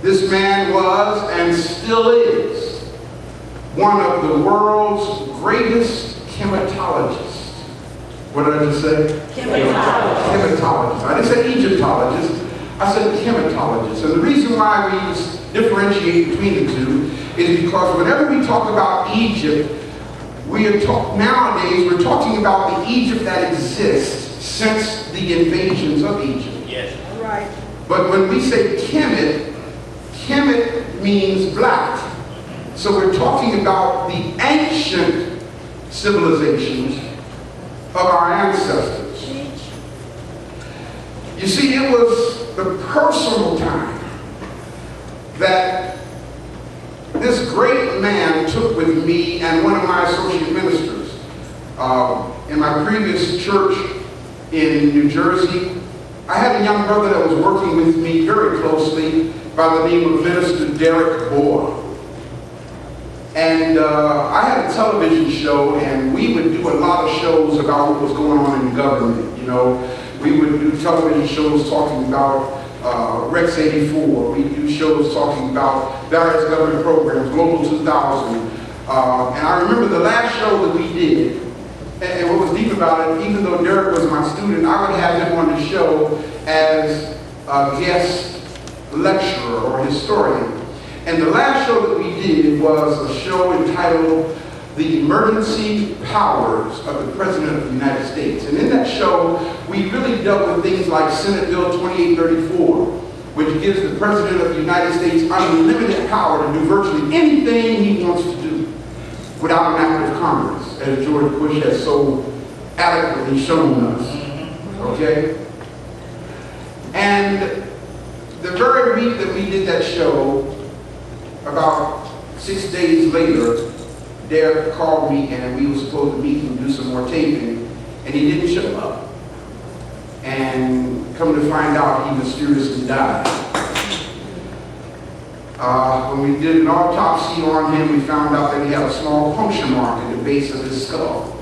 This man was and still is one of the world's greatest chematologists. What did I just say? Chematologist. Chematologist. I didn't say Egyptologist. I said chematologist. And the reason why we differentiate between the two is because whenever we talk about Egypt, nowadays we're talking about the Egypt that exists since the invasions of Egypt. Yes. Right. But when we say Kemet means black. So we're talking about the ancient civilizations of our ancestors. You see, it was the personal time that this great man took with me and one of my associate ministers. In my previous church in New Jersey, I had a young brother that was working with me very closely by the name of Minister Derek Bohr. And I had a television show, and we would do a lot of shows about what was going on in government. You know, we would do television shows talking about Rex 84. We'd do shows talking about various government programs, Global 2000. And I remember the last show that we did, and what was deep about it, even though Derek was my student, I would have him on the show as a guest lecturer or historian. And the last show that we did was a show entitled The Emergency Powers of the President of the United States. And in that show, we really dealt with things like Senate Bill 2834, which gives the President of the United States unlimited power to do virtually anything he wants to do without an act of Congress, as George Bush has so adequately shown us. Okay? And the very week that we did that show, about 6 days later, Derek called me and we were supposed to meet and do some more taping, and he didn't show up. And come to find out, he mysteriously died. When we did an autopsy on him, we found out that he had a small puncture mark at the base of his skull.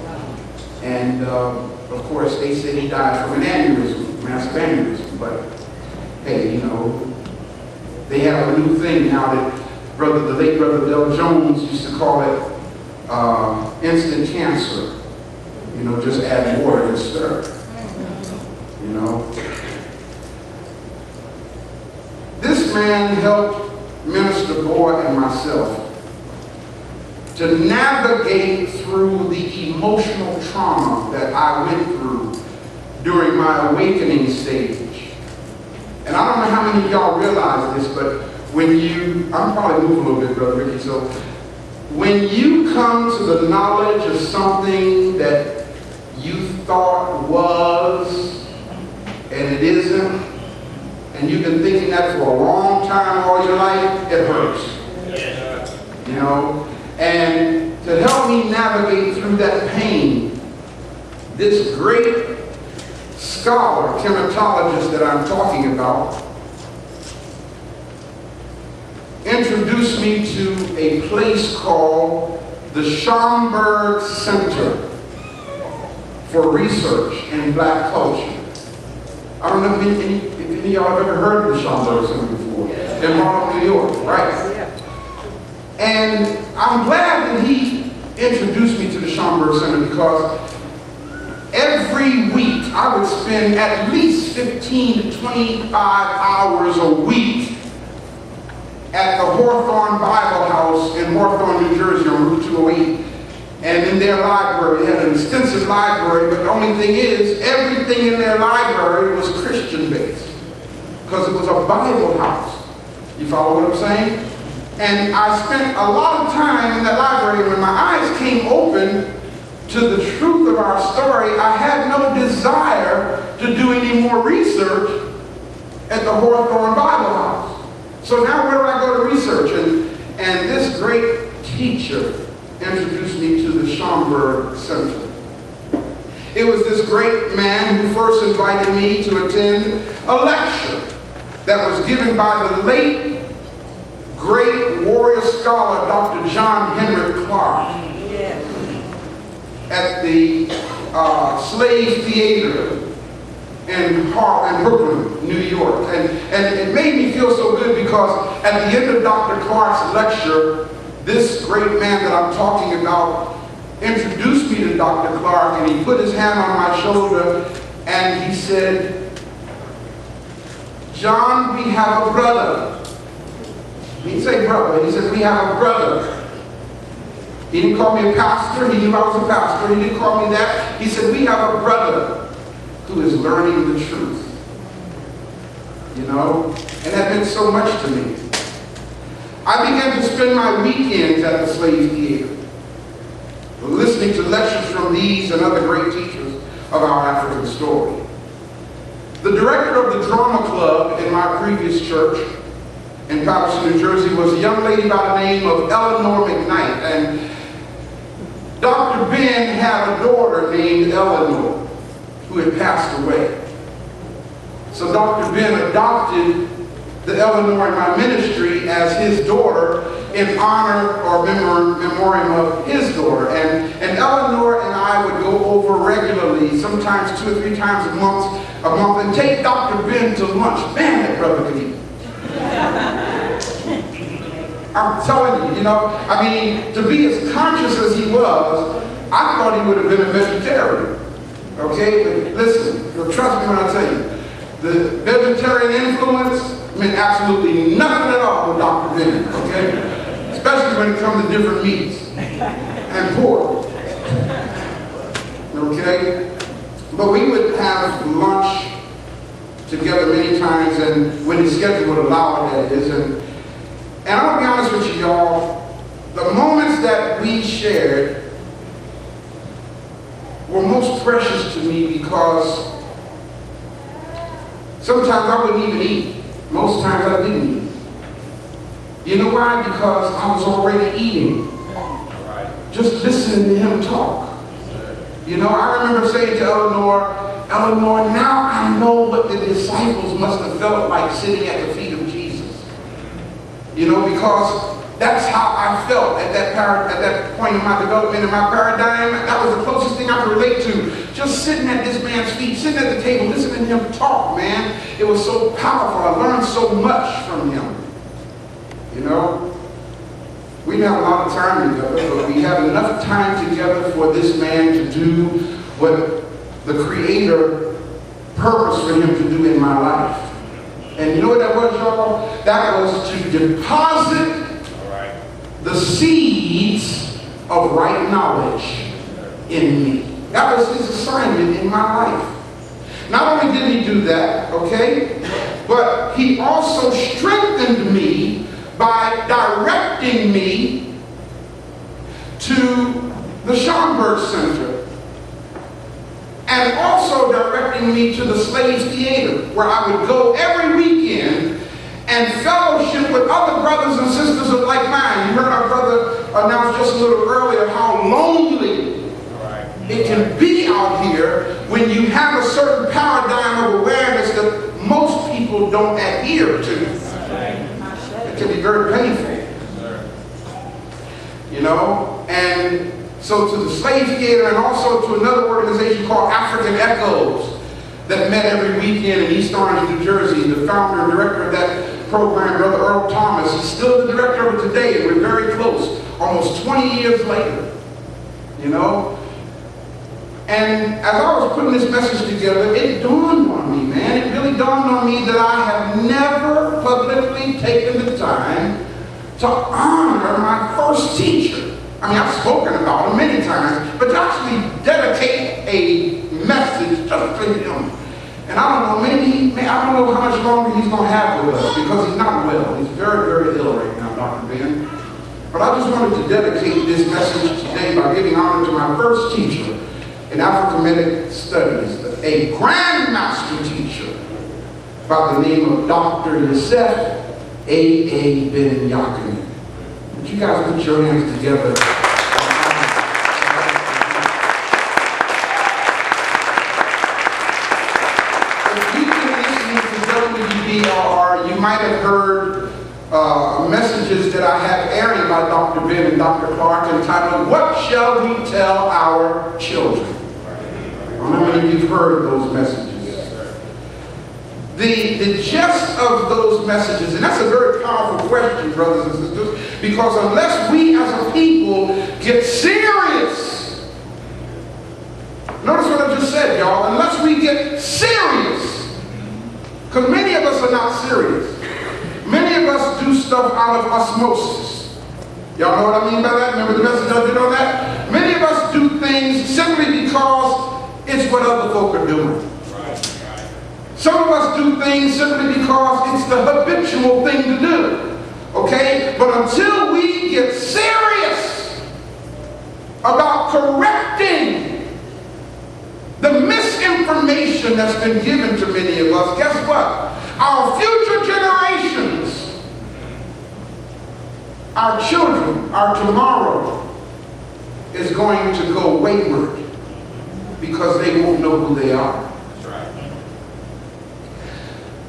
And of course, they said he died from an aneurysm, massive aneurysm. But hey, you know, they have a new thing now that the late brother Del Jones used to call it instant cancer. You know, just add water and stir. You know. This man helped Minister Bohr and myself to navigate through the emotional trauma that I went through during my awakening stage. And I don't know how many of y'all realize this, but when you, I'm probably moving a little bit, Brother Ricky, so when you come to the knowledge of something that you thought was and it isn't, and you've been thinking that for a long time all your life, it hurts. You know? And to help me navigate through that pain, this great scholar, chematologist that I'm talking about, introduced me to a place called the Schomburg Center for Research in Black Culture. I don't know if any of y'all have ever heard of the Schomburg Center before. In Harlem, New York, right? And I'm glad that he introduced me to the Schomburg Center because every week I would spend at least 15 to 25 hours a week at the Hawthorne Bible House in Hawthorne, New Jersey on Route 208. And in their library, they had an extensive library, but the only thing is, everything in their library was Christian-based. Because it was a Bible house. You follow what I'm saying? And I spent a lot of time in that library. When my eyes came open to the truth of our story, I had no desire to do any more research at the Hawthorne Bible House. So now where do I go to research? And this great teacher introduced me to the Schomburg Center. It was this great man who first invited me to attend a lecture that was given by the late great warrior scholar, Dr. John Henry Clark, at the Slave Theater in Brooklyn, New York. And it made me feel so good because at the end of Dr. Clark's lecture, this great man that I'm talking about introduced me to Dr. Clark, and he put his hand on my shoulder and he said, "John, we have a brother." He didn't say brother, he said, "We have a brother." He didn't call me a pastor, he knew I was a pastor, he didn't call me that. He said, "We have a brother who is learning the truth." You know, and that meant so much to me. I began to spend my weekends at the Slave Theater, listening to lectures from these and other great teachers of our African story. The director of the drama club in my previous church in Patterson, New Jersey, was a young lady by the name of Eleanor McKnight. And Dr. Ben had a daughter named Eleanor who had passed away. So Dr. Ben adopted the Eleanor in my ministry as his daughter in honor or memoriam of his daughter. And Eleanor and I would go over regularly, sometimes 2 or 3 times a month, and take Dr. Ben to lunch. Man, that brother could eat. I'm telling you, you know, I mean, to be as conscious as he was, I thought he would have been a vegetarian. Okay, but listen, trust me when I tell you, the vegetarian influence meant absolutely nothing at all with Dr. Ben, okay? Especially when it comes to different meats and pork. Okay? But we would have lunch together many times, and when his schedule would allow it, that is. And I'll be honest with you, y'all, the moments that we shared were most precious to me because sometimes I wouldn't even eat. Most times I didn't eat. You know why? Because I was already eating. Just listening to him talk. You know, I remember saying to Eleanor, now I know what the disciples must have felt like sitting at the feet of Jesus. You know, because that's how I felt at that point in my development, in my paradigm. That was the closest thing I could relate to. Just sitting at this man's feet, sitting at the table, listening to him talk, man. It was so powerful. I learned so much from him. You know, we didn't have a lot of time together, but we had enough time together for this man to do what the Creator purposed for him to do in my life. And you know what that was, y'all? That was to deposit the seeds of right knowledge in me. That was his assignment in my life. Not only did he do that, okay, but he also strengthened me by directing me to the Schomburg Center and also directing me to the Slave Theater, where I would go every weekend and fellowship with other brothers and sisters of like mind. You heard our brother announce just a little earlier how lonely it can be out here when you have a certain paradigm of awareness that most people don't adhere to. It can be very painful. You know? And so to the Slave Theater and also to another organization called African Echoes that met every weekend in East Orange, New Jersey. The founder and director of that program, Brother Earl Thomas, he's still the director of it today, and we're very close, almost 20 years later. You know? And as I was putting this message together, it dawned on me, man. It really dawned on me that I have never publicly taken the time to honor my first teacher. I mean, I've spoken about him many times, but to actually dedicate a message just to him. And I don't know, I don't know how much longer he's going to have with us because he's not well. He's very, very ill right now, Dr. Ben. But I just wanted to dedicate this message today by giving honor to my first teacher in African Studies, a grandmaster teacher by the name of Dr. Yosef A.A. Ben Yakin. Would you guys put your hands together? If you've been listening to WDBR, you might have heard messages that I have airing by Dr. Ben and Dr. Clark entitled, "What Shall We Tell Our Children?" I don't know if you've heard those messages. the gist of those messages? And that's a very powerful question, brothers and sisters, because unless we as a people get serious, notice what I just said, y'all, unless we get serious, because many of us are not serious. Many of us do stuff out of osmosis. Y'all know what I mean by that? Remember the message I did on that? Many of us do things simply because it's what other folk are doing. Some of us do things simply because it's the habitual thing to do. Okay? But until we get serious about correcting the misinformation that's been given to many of us, guess what? Our future generations, our children, our tomorrow is going to go wayward because they won't know who they are. That's right.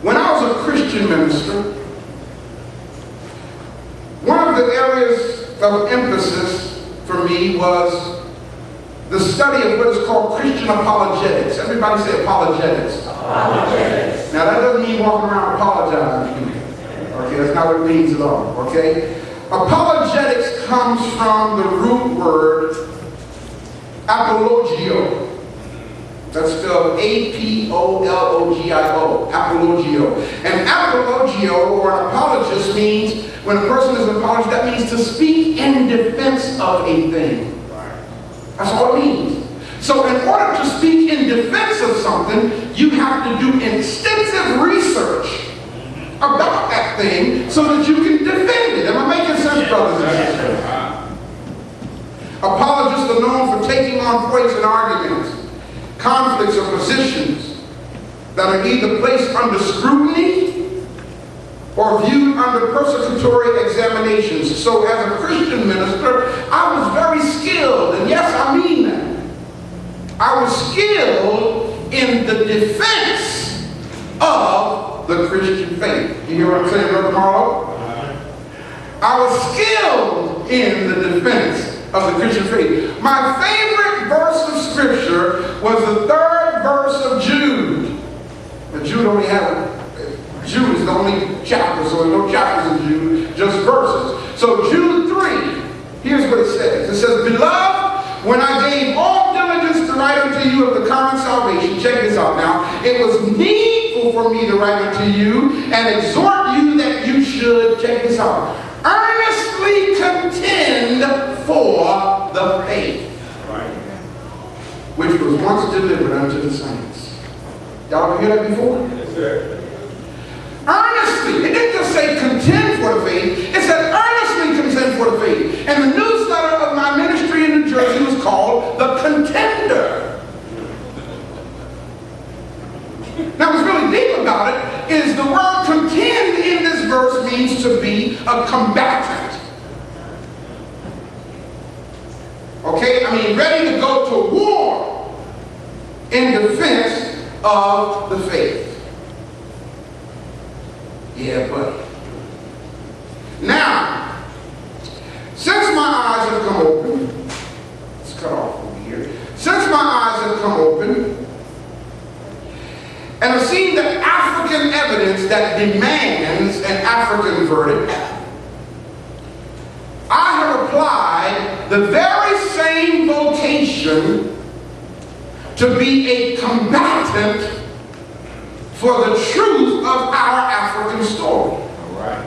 When I was a Christian minister, one of the areas of emphasis for me was the study of what is called Christian apologetics. Everybody say apologetics. Apologetics. Now that doesn't mean walking around apologizing to people. Okay, that's not what it means at all. Okay? Apologetics comes from the root word apologio. That's spelled A-P-O-L-O-G-I-O. Apologio. And apologio, or an apologist, means when a person is an apologist, that means to speak in defense of a thing. That's all it means. So in order to speak in defense of something, you have to do extensive research about that thing so that you can defend it. Am I making sense, brothers and sisters? Apologists are known for taking on points in arguments, conflicts or positions that are either placed under scrutiny or viewed under persecutory examinations. So as a Christian minister, I was very skilled, and yes, I mean that. I was skilled in the defense of the Christian faith. You hear what I'm saying, Brother Marlowe? I was skilled in the defense of the Christian faith. My favorite verse of scripture was the 3rd verse of Jude. But Jude is the only chapter, so there are no chapters in Jude, just verses. So Jude 3, here's what it says. It says, Beloved, when I gave all diligence to write unto you of the common salvation, check this out now, it was needful for me to write unto you and exhort you that you should, check this out, earnestly contend for the faith, which was once delivered unto the saints. Y'all ever hear that before? Yes, sir. Earnestly. It didn't just say contend for the faith. It said earnestly contend for the faith. And the newsletter of my ministry in New Jersey was called The Contender. Now what's really deep about it is the word contend in this verse means to be a combatant. Okay? I mean, ready to go to war in defense of the faith. Yeah, buddy. Now, since my eyes have come open, let's cut off over here. Since my eyes have come open, and I've seen the African evidence that demands an African verdict, I have applied the very same vocation to be a combatant for the truth of our African story. All right.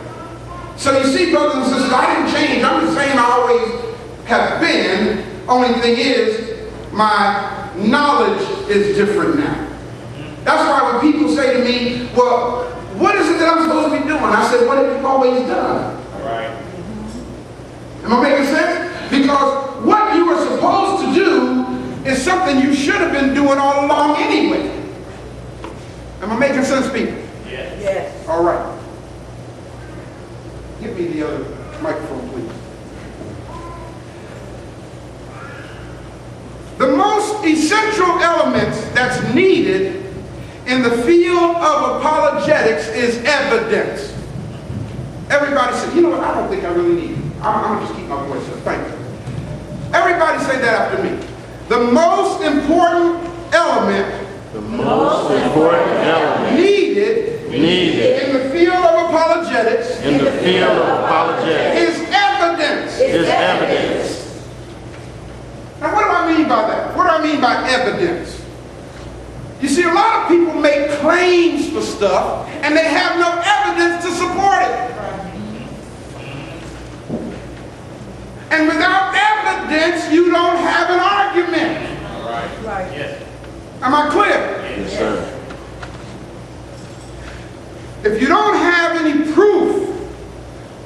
So you see, brothers and sisters, I didn't change. I'm the same I always have been. Only thing is, my knowledge is different now. That's why when people say to me, well, what is it that I'm supposed to be doing? I said, what have you always done? All right. Am I making sense? Because what you were supposed to do is something you should have been doing all along anyway. Am I making sense, people? Yes. Yes. All right. Give me the other microphone, please. The most essential element that's needed in the field of apologetics is evidence. Everybody say, you know what, I don't think I really need it. I'm going to just keep my voice up. Thank you. Everybody say that after me. The most important element The most important element needed needed in the field of apologetics is evidence. Now what do I mean by that? What do I mean by evidence? You see, a lot of people make claims for stuff and they have no evidence to support it. And without evidence, you don't have an argument. Right. Yes. Am I clear? Yes, sir. If you don't have any proof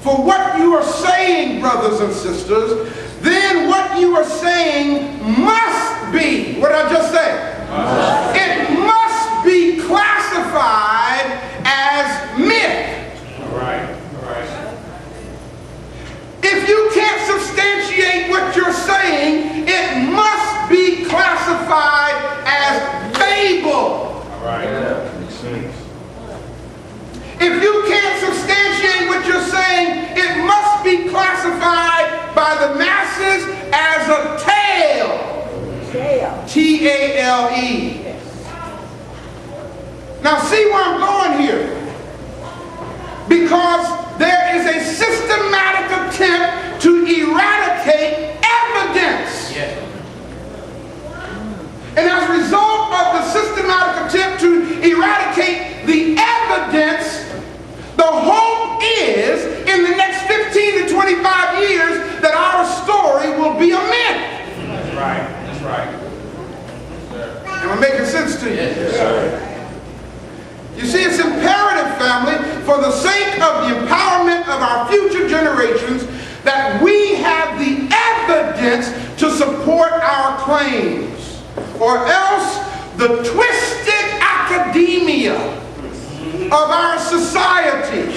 for what you are saying, brothers and sisters, then what you are saying must be, what did I just say? It must be classified as myth. All right. If you can't substantiate what you're saying, it must be classified as fable. All right. Yeah, makes sense. If you can't substantiate what you're saying, it must be classified by the masses as a tale. T-A-L-E. Now see where I'm going here. Because there is a systematic attempt to eradicate evidence. Yes. And as a result of the systematic attempt to eradicate the evidence, the hope is in the next 15 to 25 years that our story will be a myth. That's right. That's right. Am I making sense to you? Yes, sir. You see, it's imperative, family, for the sake of the empowerment of our future generations, that we have the evidence to support our claims. Or else the twisted academia of our society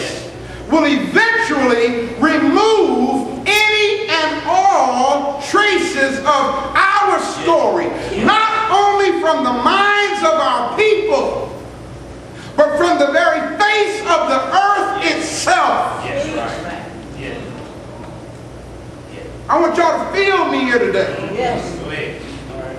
will eventually remove any and all traces of our story, not only from the minds of our people, but from the very face of the earth itself. Yes, right. Yes. I want y'all to feel me here today. Yes. Go ahead. All right.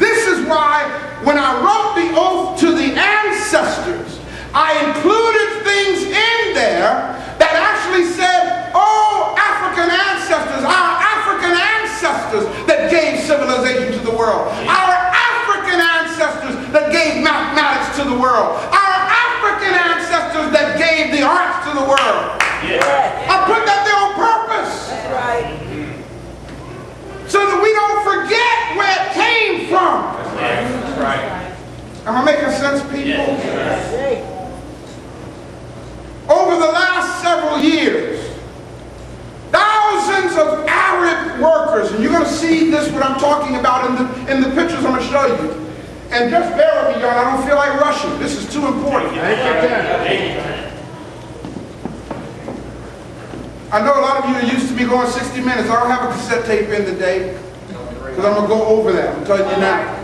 This is why when I wrote the oath to the ancestors, I included things in there that actually said, oh, African ancestors, our African ancestors that gave civilization to the world, our African ancestors that gave mathematics to the world, our African ancestors that gave the arts to the world. Yes. I put that there on purpose. That's right. So that we don't forget where it came from. That's right. Am I making sense, people? Yes. Over the last several years, thousands of Arab workers, and you're going to see this, what I'm talking about in the pictures I'm going to show you. And just bear with me, y'all. I don't feel like rushing. This is too important. I know a lot of you are used to me going 60 minutes. I don't have a cassette tape in today because I'm going to go over that. I'm telling you now.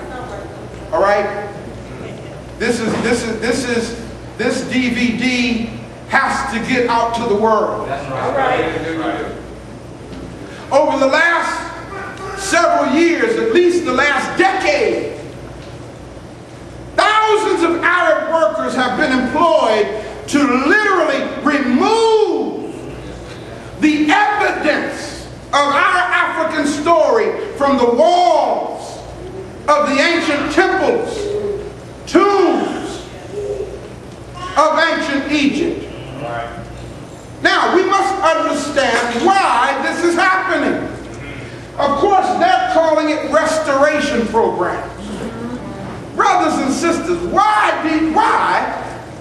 All right? This DVD has to get out to the world. That's All right. right. Over the last several years, at least the last decade, thousands of Arab workers have been employed to literally remove the evidence of our African story from the walls of the ancient temples, tombs of ancient Egypt. Now, we must understand why this is happening. Of course, they're calling it restoration programs. Brothers and sisters, why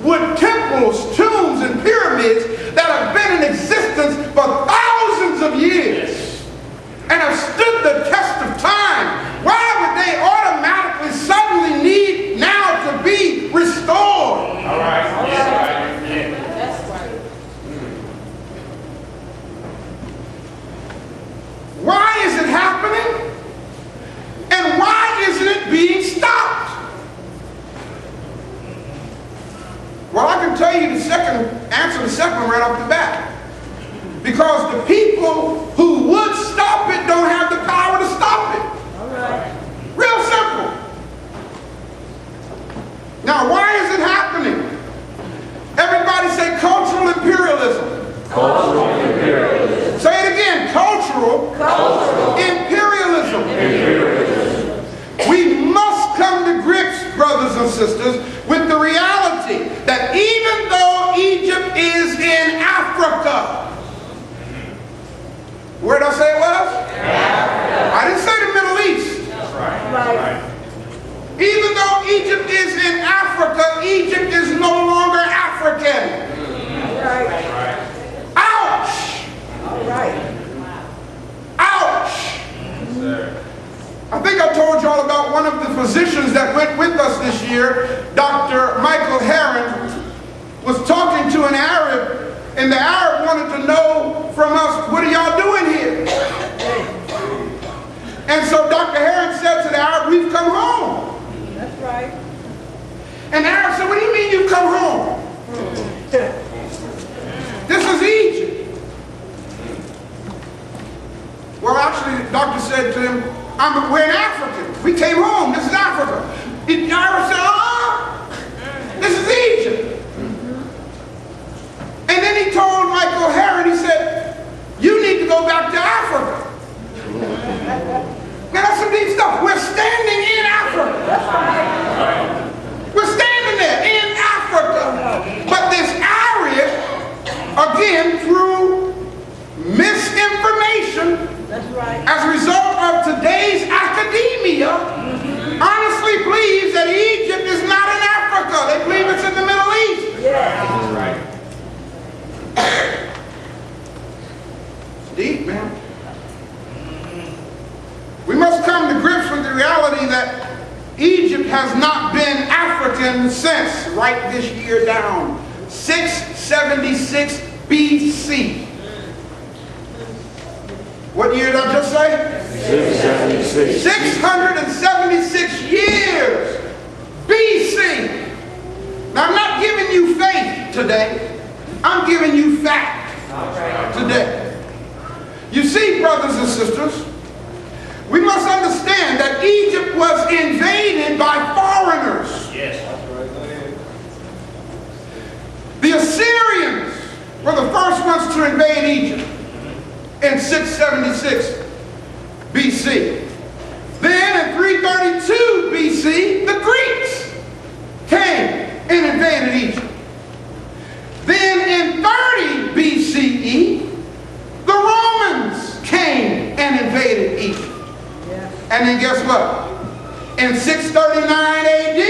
would temples, tombs, and pyramids that have been in existence for thousands of years and have stood the test of time, why would they automatically suddenly need now to be restored? All right. That's right. Why is it happening? And why isn't it being stopped? Well, I can tell you answer the second one right off the bat. Because the people who would stop it don't have the power to stop it. All right. Real simple. Now, why is it happening? year, Dr. Michael Herron was talking to an Arab, and the Arab wanted to know from us, what are y'all doing here? And so Dr. Herron said to the Arab, we've come home. That's right. And the Arab said, what do you mean you've come home? This is Egypt. Well, actually, the doctor said to him, we're in Africa. We came home. This is Africa. The Arab said, this is Egypt. And then he told Michael Herron, he said, you need to go back to Africa. Now that's some deep stuff. We're standing in Africa. We're standing there in Africa. But this Arab, again, through misinformation, That's right. as a result of today's academia, honestly believes that Egypt is not in Africa. They believe it's in the Middle East. Yeah. Right. Deep, man. We must come to grips with the reality that Egypt has not been African since, write this year down, 676 BC. What year did I just say? 676. 676 years BC. Now I'm not giving you faith today. I'm giving you fact today. You see, brothers and sisters, we must understand that Egypt was invaded by foreigners. Yes. The Assyrians were the first ones to invade Egypt in 676 BC. Then in 332 BC, the Greeks came and invaded Egypt. Then in 30 BCE, the Romans came and invaded Egypt. And then guess what? In 639 AD,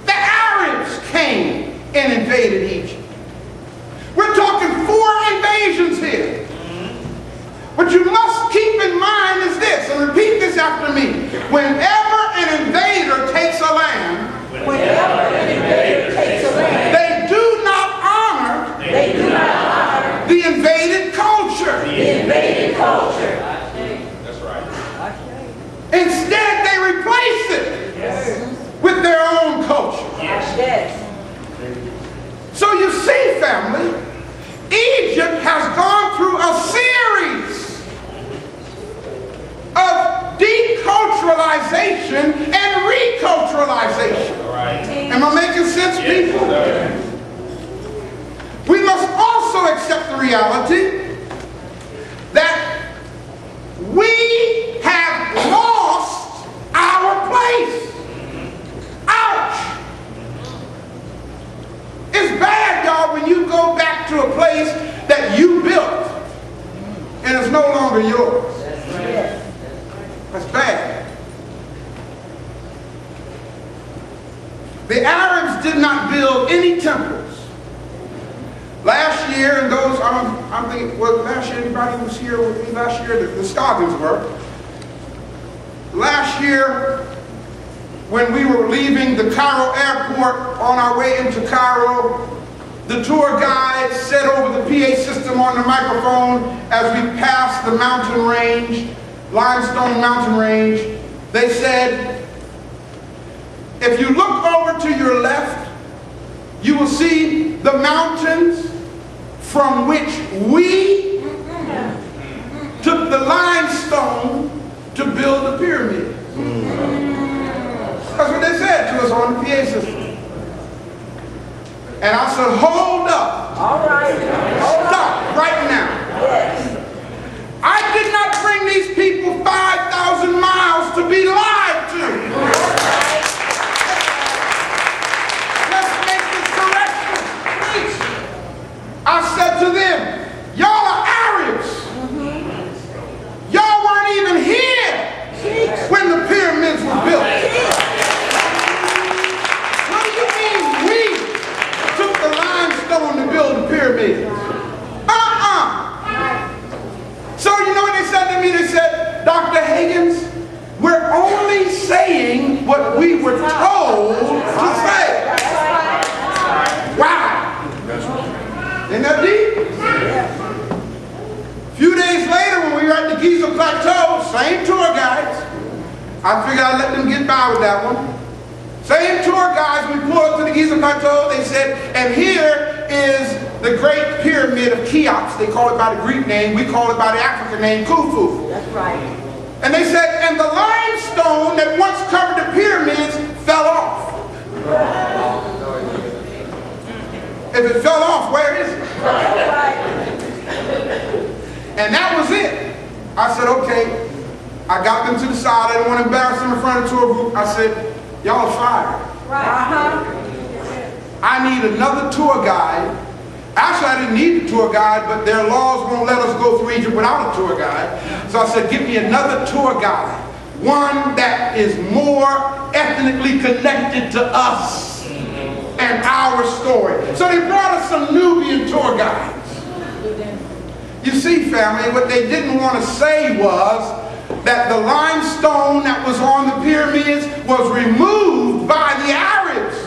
the Arabs came and invaded Egypt. We're talking 4 invasions here. What you must keep in mind is this, and repeat this after me. Whenever an invader takes a land, they do not honor the invaded culture. That's right. Instead, they replace it with their own culture. Yes. So you see, family, Egypt has gone through a series of deculturalization and reculturalization. All right. Am I making sense, Yes, people? sir. We must also accept the reality that we have lost our place. Ouch! It's bad, y'all, when you go back to a place that you built and it's no longer yours. That's bad. The Arabs did not build any temples. Last year, and those, I'm thinking, well, last year, anybody was here with me last year? The Scoggins were. Last year, when we were leaving the Cairo airport on our way into Cairo, the tour guide said over the PA system on the microphone as we passed the mountain range, limestone mountain range, they said, if you look over to your left, you will see the mountains from which we took the limestone to build the pyramid. That's what they said to us on the PA system. And I said, hold up. All right. Stop right now. Yes. I did not bring these people 5,000 miles to be lied to. Let's make this correction. I said to them, y'all are Arabs. Y'all weren't even here when the pyramids were built. What do you mean we took the limestone to build the pyramids? So you know what they said to me? They said, Dr. Hagins, we're only saying what we were told to say. Wow. Isn't that deep? A few days later, when we were at the Giza Plateau, same tour guides. I figured I'd let them get by with that one. Same tour guides, we pulled up to the Giza Plateau, they said, and here is the Great Pyramid of Cheops. They call it by the Greek name, we call it by the African name, Khufu. That's right. And they said, and the limestone that once covered the pyramids fell off. If it fell off, where is it? And that was it. I said, okay. I got them to the side. I didn't want to embarrass them in front of the tour group. I said, y'all are fired. I need another tour guide. Actually, I didn't need a tour guide, but their laws won't let us go through Egypt without a tour guide. So I said, give me another tour guide. One that is more ethnically connected to us and our story. So they brought us some Nubian tour guides. You see, family, what they didn't want to say was that the limestone that was on the pyramids was removed by the Arabs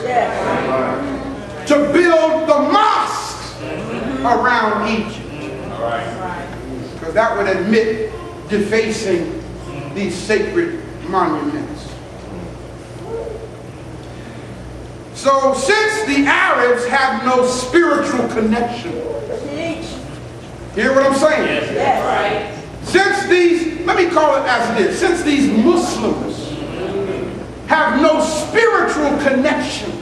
to build the mosques around Egypt. Because that would admit defacing these sacred monuments. So since the Arabs have no spiritual connection, hear what I'm saying? Yes. Since these, let me call it as it is, since these Muslims have no spiritual connection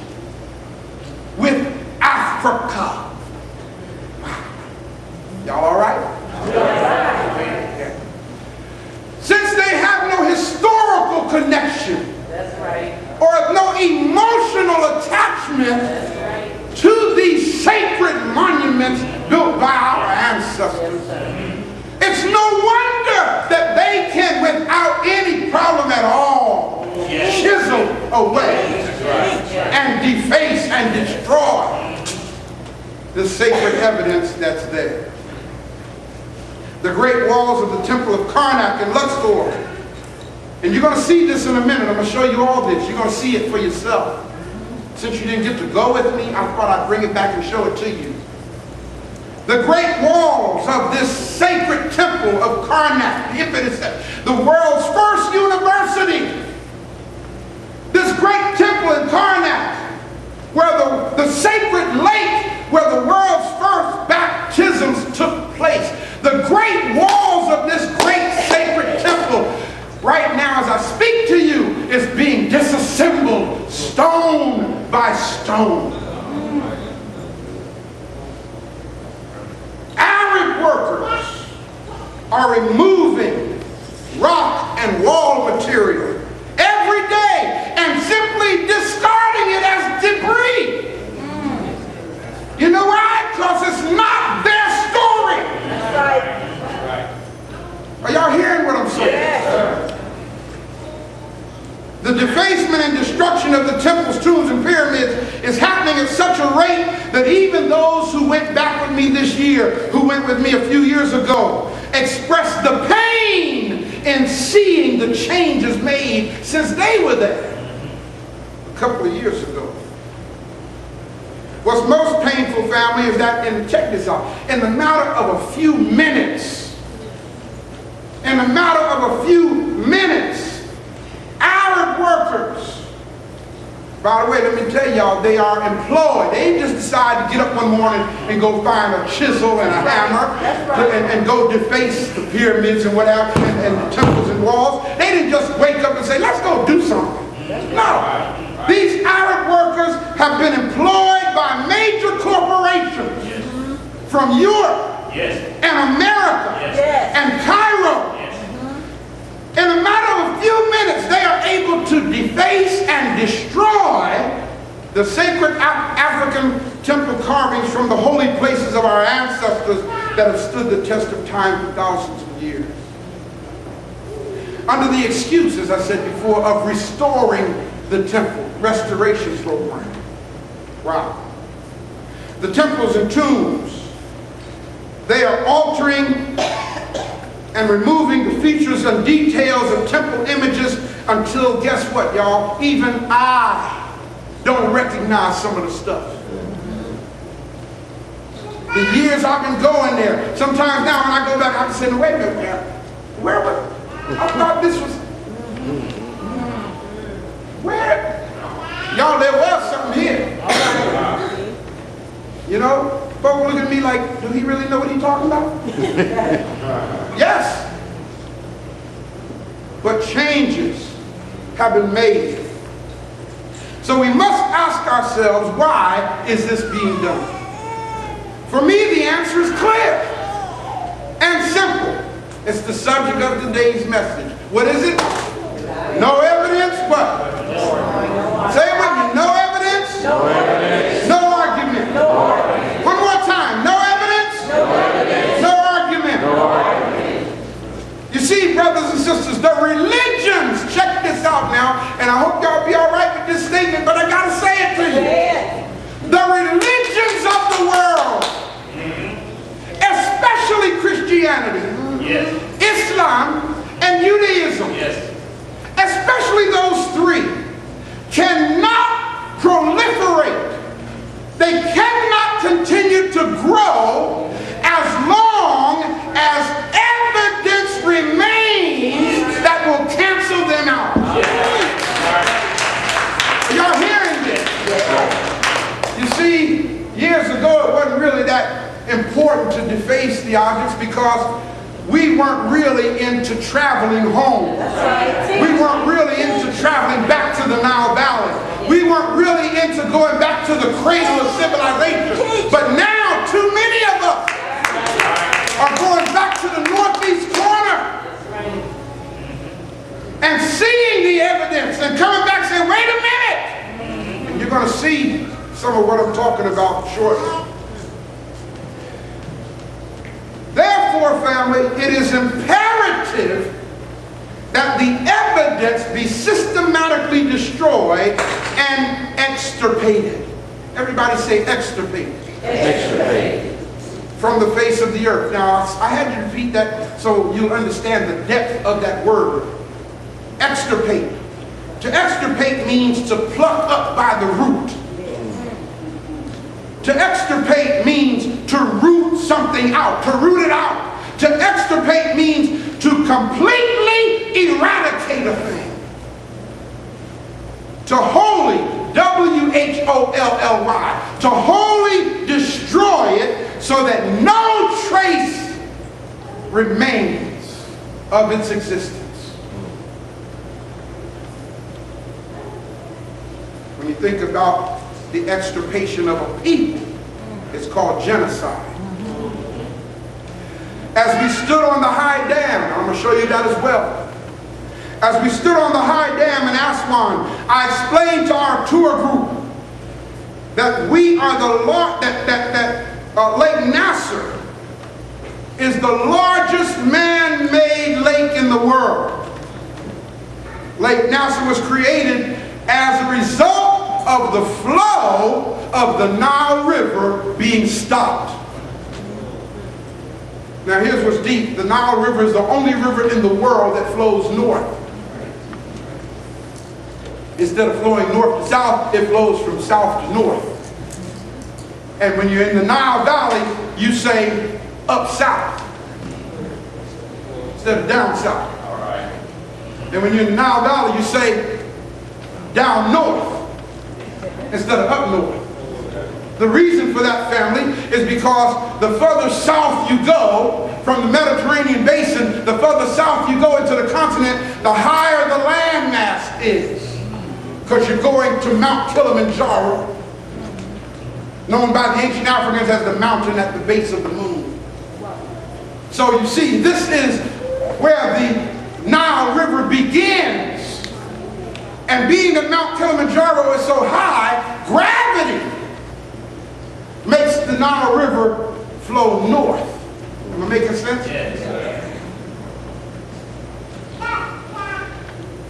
with Africa. Y'all all right? Yeah. Since they have no historical connection, That's right. or no emotional attachment to these sacred monuments built by our ancestors, it's no wonder that they can, without any problem at all, chisel away and deface and destroy the sacred evidence that's there. The great walls of the Temple of Karnak in Luxor. And you're going to see this in a minute. I'm going to show you all this. You're going to see it for yourself. Since you didn't get to go with me, I thought I'd bring it back and show it to you. The great walls of this sacred temple of Karnak, the world's first university. This great temple in Karnak, where the sacred lake, where the world's first baptisms took place. The great walls of this great sacred temple, right now as I speak to you, is being disassembled stone by stone. Arab workers are removing rock and wall material every day and simply discarding it as debris. You know why? Because it's not their story. Are y'all hearing what I'm saying? Yes. The defacement and destruction of the temples, tombs, and pyramids is happening at such a rate that even those who went back with me this year, who went with me a few years ago, expressed the pain in seeing the changes made since they were there a couple of years ago. What's most painful, family, is that, and check this out, in the matter of a few minutes, Arab workers, by the way, let me tell y'all, they are employed. They didn't just decide to get up one morning and go find a chisel and a hammer and go deface the pyramids and whatever, and the temples and walls. They didn't just wake up and say, let's go do something. No. These Arab workers have been employed by major corporations from Europe and America and Cairo. In a matter of a few minutes, they are able to deface and destroy the sacred African temple carvings from the holy places of our ancestors that have stood the test of time for thousands of years. Under the excuse, as I said before, of restoring the temple, restoration program. Wow. The temples and tombs, they are altering and removing the features and details of temple images until, guess what, y'all? Even I don't recognize some of the stuff. The years I've been going there. Sometimes now when I go back, I'm saying, wait a minute, man. Where was, I thought this was, where? Y'all, there was something here. You know? Folks look at me like, do he really know what he's talking about? Yes. But changes have been made. So we must ask ourselves, why is this being done? For me, the answer is clear and simple. It's the subject of today's message. What is it? No evidence, but say it with me. No evidence. No evidence. No argument. No argument. One more time. No evidence. No evidence. No argument. No argument. You see, brothers and sisters, the religions, check this out now, and I hope y'all be all right with this statement, but I got to say it to you. The religions of the world, especially Christianity, Yes. Islam, and Judaism, Yes. especially those three, cannot proliferate. They cannot continue to grow as long as evidence remains that will cancel them out. Are y'all hearing this? You see, years ago it wasn't really that important to deface the objects because we weren't really into traveling home. We weren't really into traveling back to the Nile Valley. We weren't really into going back to the cradle of civilization. But now, too many of us are going back to the northeast corner and seeing the evidence and coming back saying, wait a minute. And you're going to see some of what I'm talking about shortly. Therefore, family, it is imperative that the evidence be systematically destroyed and extirpated. Everybody say extirpated. Extirpated. From the face of the earth. Now, I had to repeat that so you'll understand the depth of that word. Extirpate. To extirpate means to pluck up by the root. To extirpate means to root something out, to root it out. To extirpate means to completely eradicate a thing. To wholly, W-H-O-L-L-Y, to wholly destroy it so that no trace remains of its existence. When you think about the extirpation of a people, it's called genocide. As we stood on the high dam, I'm going to show you that as well. As we stood on the high dam in Aswan, I explained to our tour group that we are the Lake Nasser is the largest man-made lake in the world. Lake Nasser was created as a result of the flow of the Nile River being stopped. Now here's what's deep. The Nile River is the only river in the world that flows north. Instead of flowing north to south, it flows from south to north. And when you're in the Nile Valley, you say up south instead of down south. All right. And when you're in the Nile Valley, you say down north instead of up north. The reason for that, family, is because the further south you go from the Mediterranean basin, the further south you go into the continent, the higher the land mass is. Because you're going to Mount Kilimanjaro, known by the ancient Africans as the mountain at the base of the moon. So you see, this is where the Nile River begins. And being that Mount Kilimanjaro is so high, gravity makes the Nile River flow north. Am I making sense? Yes.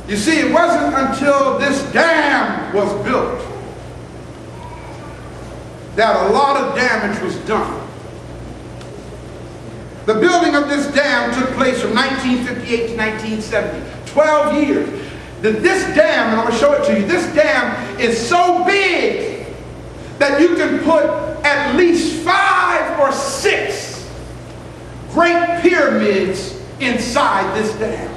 You see, it wasn't until this dam was built that a lot of damage was done. The building of this dam took place from 1958 to 1970, 12 years. that this dam, and I'm going to show it to you, this dam is so big that you can put at least 5 or 6 great pyramids inside this dam.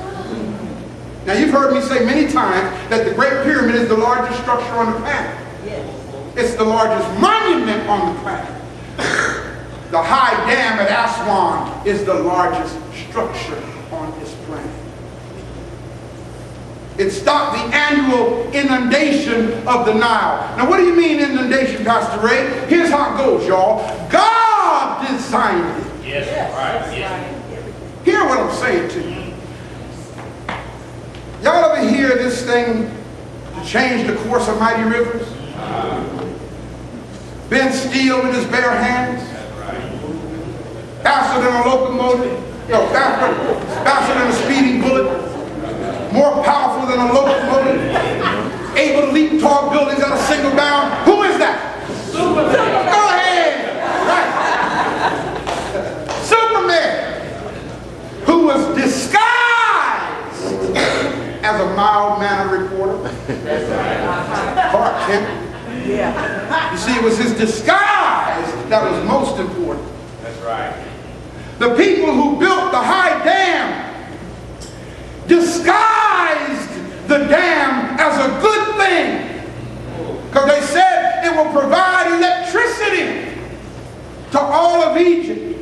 Now you've heard me say many times that the Great Pyramid is the largest structure on the planet. It's the largest monument on the planet. The High Dam at Aswan is the largest structure on this planet. It stopped the annual inundation of the Nile. Now what do you mean inundation, Pastor Ray? Here's how it goes, y'all. God designed it. Yes, right. Yes. Hear what I'm saying to you. Y'all ever hear this thing to change the course of mighty rivers? Bend steel with his bare hands? Faster than a locomotive? No, faster than a speeding bullet? More powerful than a locomotive? Able to leap tall buildings at a single bound? Who is that? Superman. Go ahead. Right. Superman, who was disguised as a mild-mannered reporter. Clark Kent. You see, it was his disguise that was most important. That's right. The people who built the High Dam disguised the dam as a good thing, because they said it will provide electricity to all of Egypt.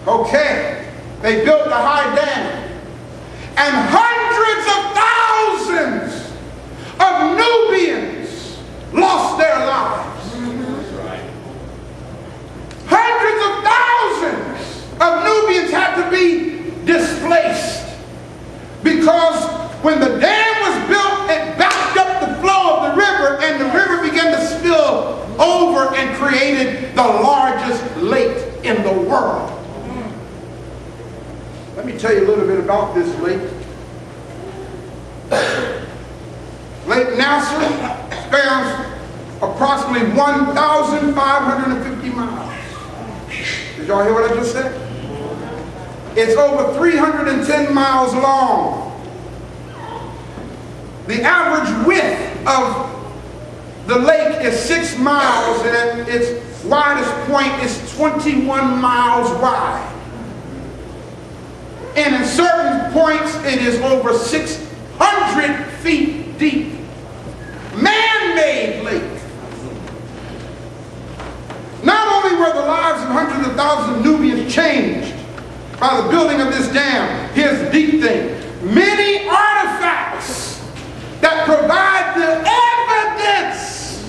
Okay, they built the High Dam, and hundreds of thousands of Nubians lost their lives. That's right. Hundreds of thousands of Nubians had to be displaced, because when the dam was built, it backed up the flow of the river, and the river began to spill over and created the largest lake in the world. Let me tell you a little bit about this lake. Lake Nasser spans approximately 1,550 miles. Did y'all hear what I just said? It's over 310 miles long. The average width of the lake is 6 miles, and at its widest point is 21 miles wide. And in certain points, it is over 600 feet deep. Man-made lake. Not only were the lives of hundreds of thousands of Nubians changed by the building of this dam, here's the deep thing. Many artifacts that provide the evidence.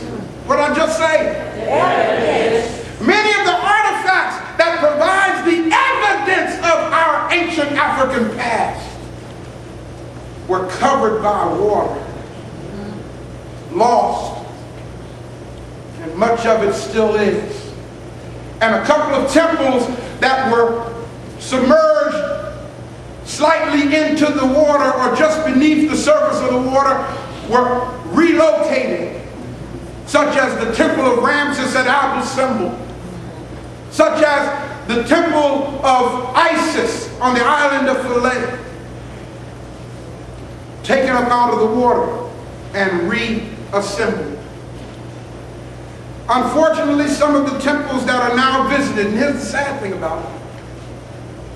What did I just say? Evidence. Many of the artifacts that provides the evidence of our ancient African past were covered by water, lost, and much of it still is. And a couple of temples that were submerged slightly into the water or just beneath the surface of the water were relocated, such as the temple of Ramses at Abu Simbel, such as the temple of Isis on the island of Philae, taken up out of the water and reassembled. Unfortunately, some of the temples that are now visited, and here's the sad thing about it,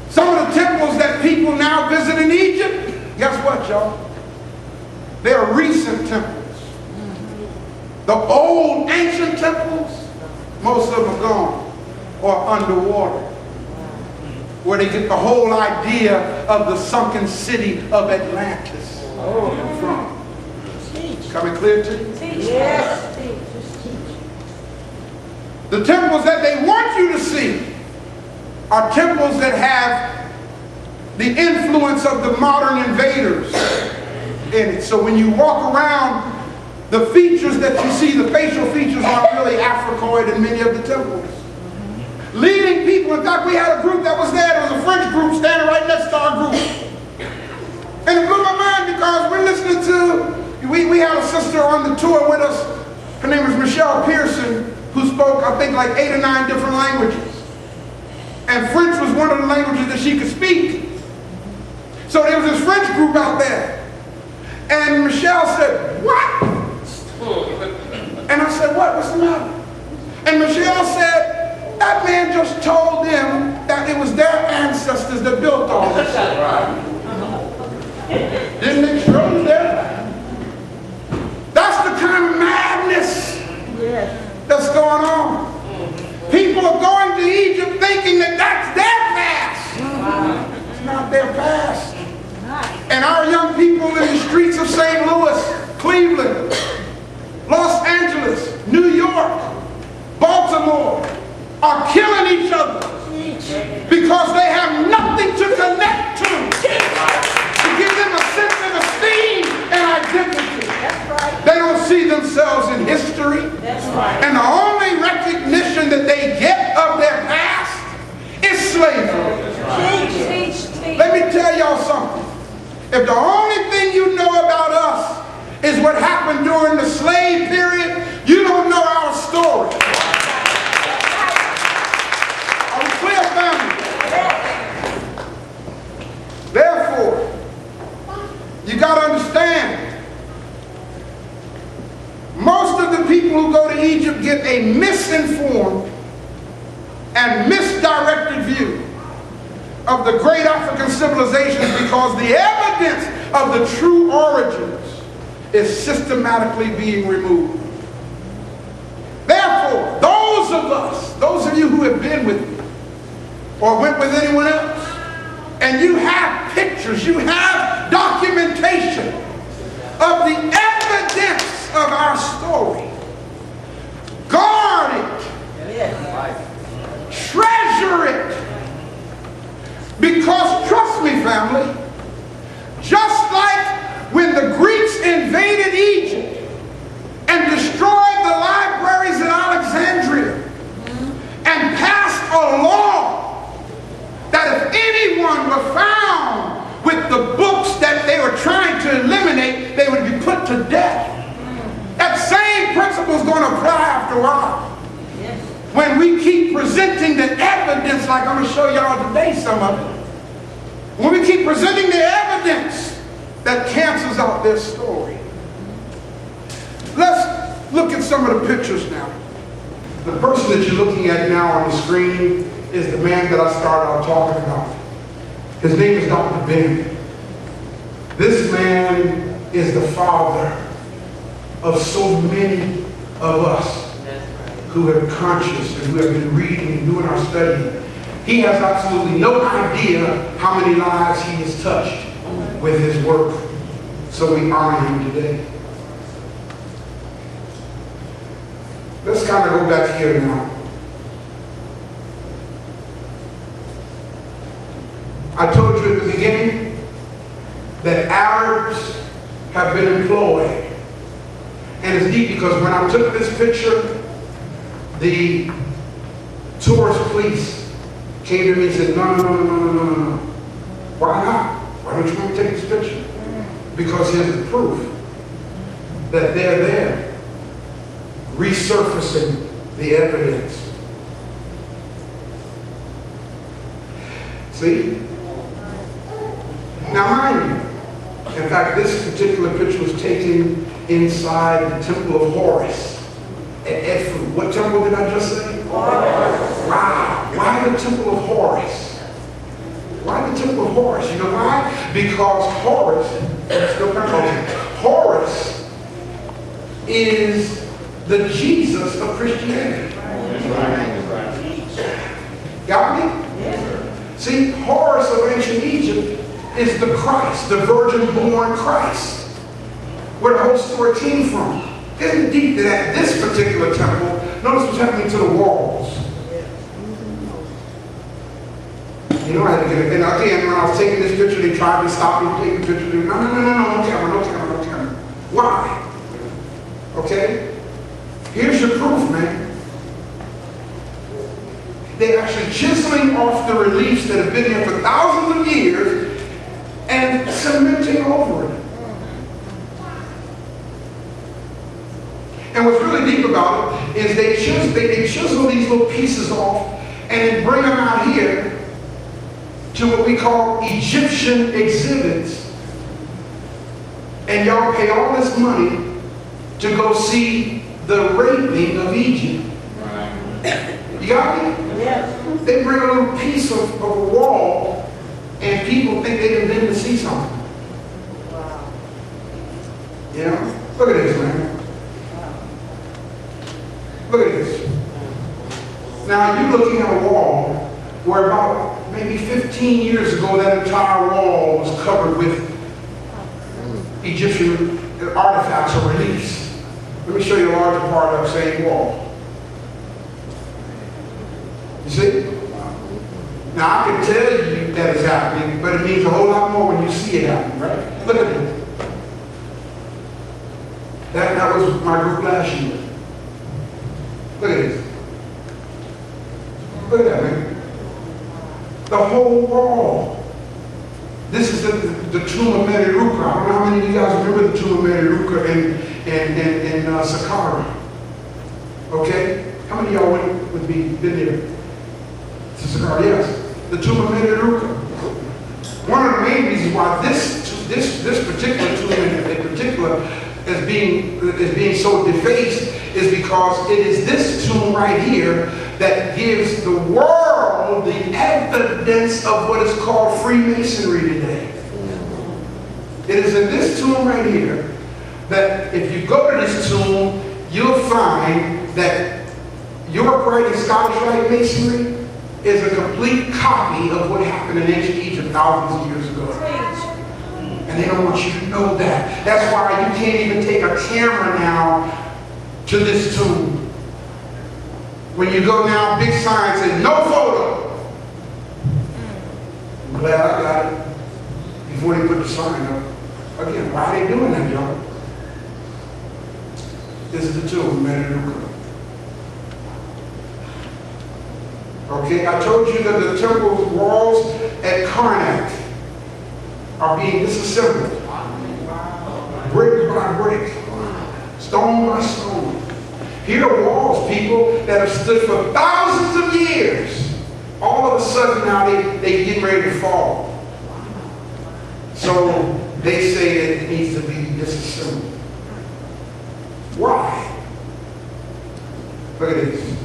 some of the temples that people now visit in Egypt, guess what, y'all? They're recent temples. The old ancient temples, most of them are gone or underwater, where they get the whole idea of the sunken city of Atlantis from. Coming clear to you? Yes. The temples that they want you to see are temples that have the influence of the modern invaders in it. So when you walk around, the features that you see, the facial features, aren't really Africoid in many of the temples. Leading people, in fact, we had a group that was there. There was a French group standing right next to our group. And it blew my mind because we're listening to, we had a sister on the tour with us. Her name was Michelle Pearson, who spoke, I think, like 8 or 9 different languages. And French was one of the languages that she could speak. So there was this French group out there. And Michelle said, what? And I said, what's the matter? And Michelle said, that man just told them that it was their ancestors that built all this. Didn't they show you that? That's the kind of madness that's going on. People are going to Egypt thinking that that's their past. It's not their past. And our young people in the streets of St. Louis, Cleveland, Los Angeles, New York, Baltimore are killing each other because they have nothing to connect to give them a sense of esteem and identity. They don't see themselves in history. And the only recognition that they get of their past is slavery. Let me tell y'all something. If the only thing you know about us is what happened during the slave period, you don't know our story. Are we clear, family? Therefore, you got to understand, most of the people who go to Egypt get a misinformed and misdirected view of the great African civilizations because the evidence of the true origins is systematically being removed. Therefore, those of us, those of you who have been with me or went with anyone else, and you have pictures, you have documentation of the evidence of our story, guard it, treasure it, because trust me, family, just like when the Greeks invaded Egypt and destroyed the libraries in Alexandria and passed a law that if anyone were found with the books that they were trying to eliminate, they would be put to death. That same principle is going to apply after a while. When we keep presenting the evidence, like I'm going to show y'all today some of it, when we keep presenting the evidence that cancels out their story. Let's look at some of the pictures now. The person that you're looking at now on the screen is the man that I started out talking about. His name is Dr. Ben. This man is the father of so many of us who are conscious and who have been reading and doing our study. He has absolutely no idea how many lives he has touched with his work. So we honor him today. Let's kind of go back here now. I told you at the beginning that Arabs have been employed. And it's deep because when I took this picture, the tourist police came to me and said, no. Why not? Why don't you want to take this picture? Because here's the proof that they're there, resurfacing the evidence. See? Now mind you, in fact, this particular picture was taken inside the temple of Horus at Edfu. What temple did I just say? Horus. Wow. Why the temple of Horus? Why the temple of Horus? You know why? Because Horus is the Jesus of Christianity. Got me? See, Horus of ancient Egypt is the Christ, the virgin-born Christ, where the whole story came from. Getting deep to that, this particular temple, notice what's happening to the walls. You know, I had to get it. And again, when I was taking this picture, they tried to stop me from taking the picture. No camera. Why? Okay? Here's your proof, man. They're actually chiseling off the reliefs that have been here for thousands of years and cementing over it. And what's really deep about it is they chisel these little pieces off and then bring them out here to what we call Egyptian exhibits. And y'all pay all this money to go see the raping of Egypt. Right. You got me? Yes. They bring a little piece of a wall and people think they can bend to see something. Wow. You know? Look at this, man. Look at this. Now you're looking at a wall where about maybe 15 years ago that entire wall was covered with Egyptian artifacts or reliefs. Let me show you a larger part of the same wall. You see? Now I can tell you that it's happening, but it means a whole lot more when you see it happening, right? Look at it. That was my group last year. Look at this. Look at that, man. The whole wall. This is the tomb of Meteruka. I don't know how many of you guys remember the tomb of Meteruka in Saqqara. Okay? How many of y'all went with me, been there? To Saqqara, yes. The tomb of Meteruka. One of the main reasons why this particular tomb in particular is being so defaced is because it is this tomb right here that gives the world the evidence of what is called Freemasonry today. It is in this tomb right here that if you go to this tomb, you'll find that York Rite and Scottish Rite Masonry is a complete copy of what happened in ancient Egypt thousands of years ago. And they don't want you to know that. That's why you can't even take a camera now to this tomb. When you go now, big sign says, no photo. I'm glad I got it before they put the sign up. Again, why are they doing that, y'all? This is the tomb of Meteruka. Okay, I told you that the temple walls at Karnak are being disassembled. Brick by brick. Stone by stone. Here are walls, people, that have stood for thousands of years. All of a sudden now they get ready to fall. So they say that it needs to be disassembled. Why? Look at this.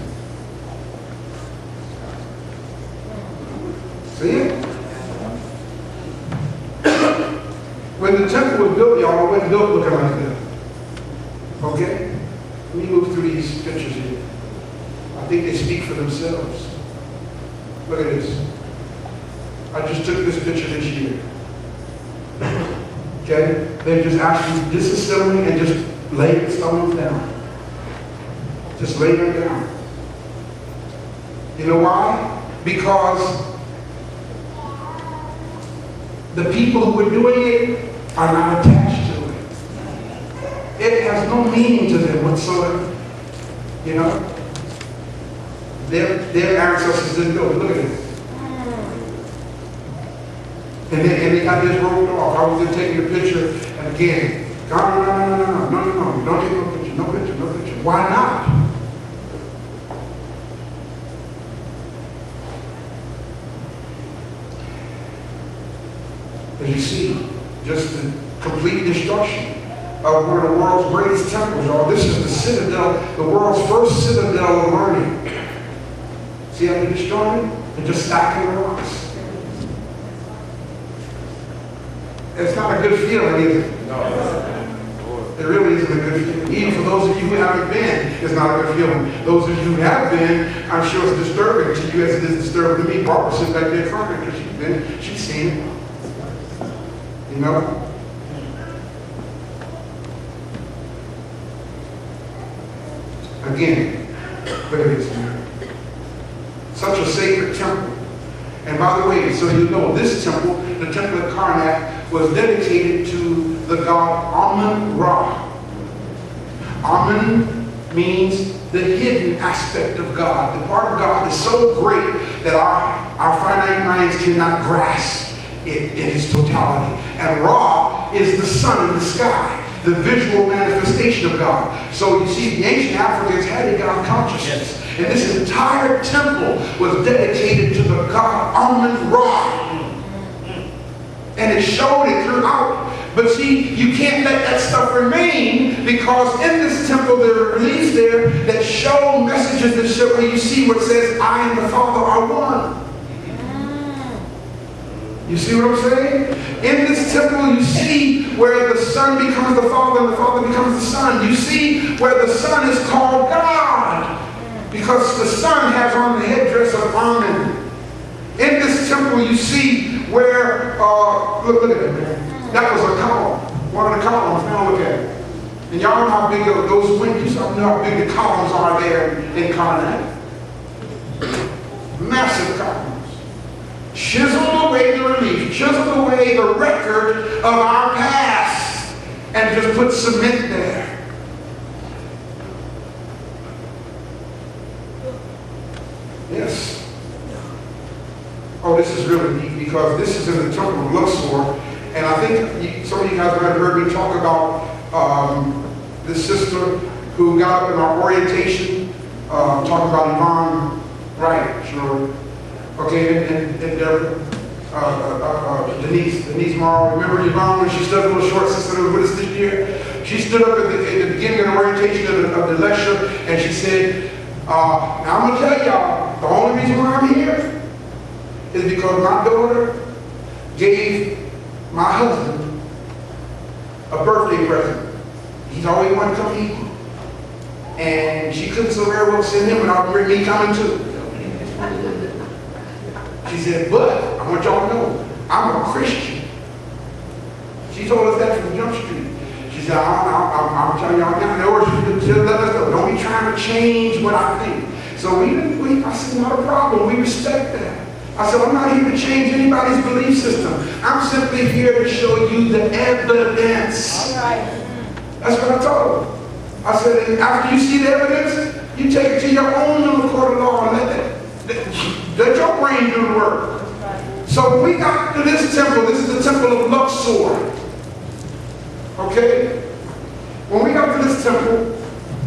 See it? When the temple was built, y'all, it wasn't built looking like that. Okay? Let me move through these pictures here. I think they speak for themselves. Look at this. I just took this picture this year. Okay? They're just actually disassembling and just laying the stones down. Just laying them down. You know why? Because the people who are doing it are not attached to it. It has no meaning to them whatsoever. You know? Their ancestors didn't know it. Look at this. And they got this rolled off. I was just taking a picture, and again, no, don't take no picture, no picture, no picture. Why not? As you see, just the complete destruction of one of the world's greatest temples, y'all. This is the citadel, the world's first citadel of learning. See how they destroyed it? They're just stacking the rocks. It's not a good feeling, is it? No. It really isn't a good feeling. Even for those of you who haven't been, it's not a good feeling. Those of you who have been, I'm sure it's disturbing to you as it is disturbing to me. Barbara sits back there crying because she's been, she's seen it. You know? Again, look at this, man. Such a sacred temple. And by the way, so you know, this temple, the temple at Karnak, was dedicated to the god Amun-Ra. Amun means the hidden aspect of God. The part of God is so great that our finite minds cannot grasp it in its totality. And Ra is the sun in the sky, the visual manifestation of God. So you see, the ancient Africans had a God consciousness. And this entire temple was dedicated to the god Amun-Ra. And it showed it throughout But see, you can't let that stuff remain, because in this temple there are reliefs there that show messages that show, where you see what says, I and the Father are one. You see what I'm saying? In this temple you see where the Son becomes the Father and the Father becomes the Son. You see where the Son is called God, because the Son has on the headdress of Amen. In this temple you see where, look at it. That was a column. One of the columns. Now look at it. And y'all know how big those windows, y'all know how big the columns are there in Karnak. Massive columns. Chiseled away the relief, chiseled away the record of our past, and just put cement there. Yes. Oh, this is really neat, because this is in the temple of Luxor. And I think some of you guys might have heard me talk about this sister who got up in our orientation, talking about Yvonne Wright, sure. Okay, and Denise Morrow. Remember Yvonne when she stood, a little short sister who was with us this year? She stood up at the beginning of the orientation of the lecture, and she said, now I'm going to tell y'all, the only reason why I'm here is because my daughter gave my husband a birthday present. He's always wanted to come eat. And she couldn't so very well send him without me coming too. She said, but I want y'all to know, I'm a Christian. She told us that from Jump Street. She said, I'm telling y'all now, in order to let us know, don't be trying to change what I think. So I said, not a problem, we respect that. I said, I'm not here to change anybody's belief system. I'm simply here to show you the evidence. All right. That's what I told her. I said, and after you see the evidence, you take it to your own little court of law and let your brain do the work. So when we got to this temple, this is the temple of Luxor. Okay? When we got to this temple,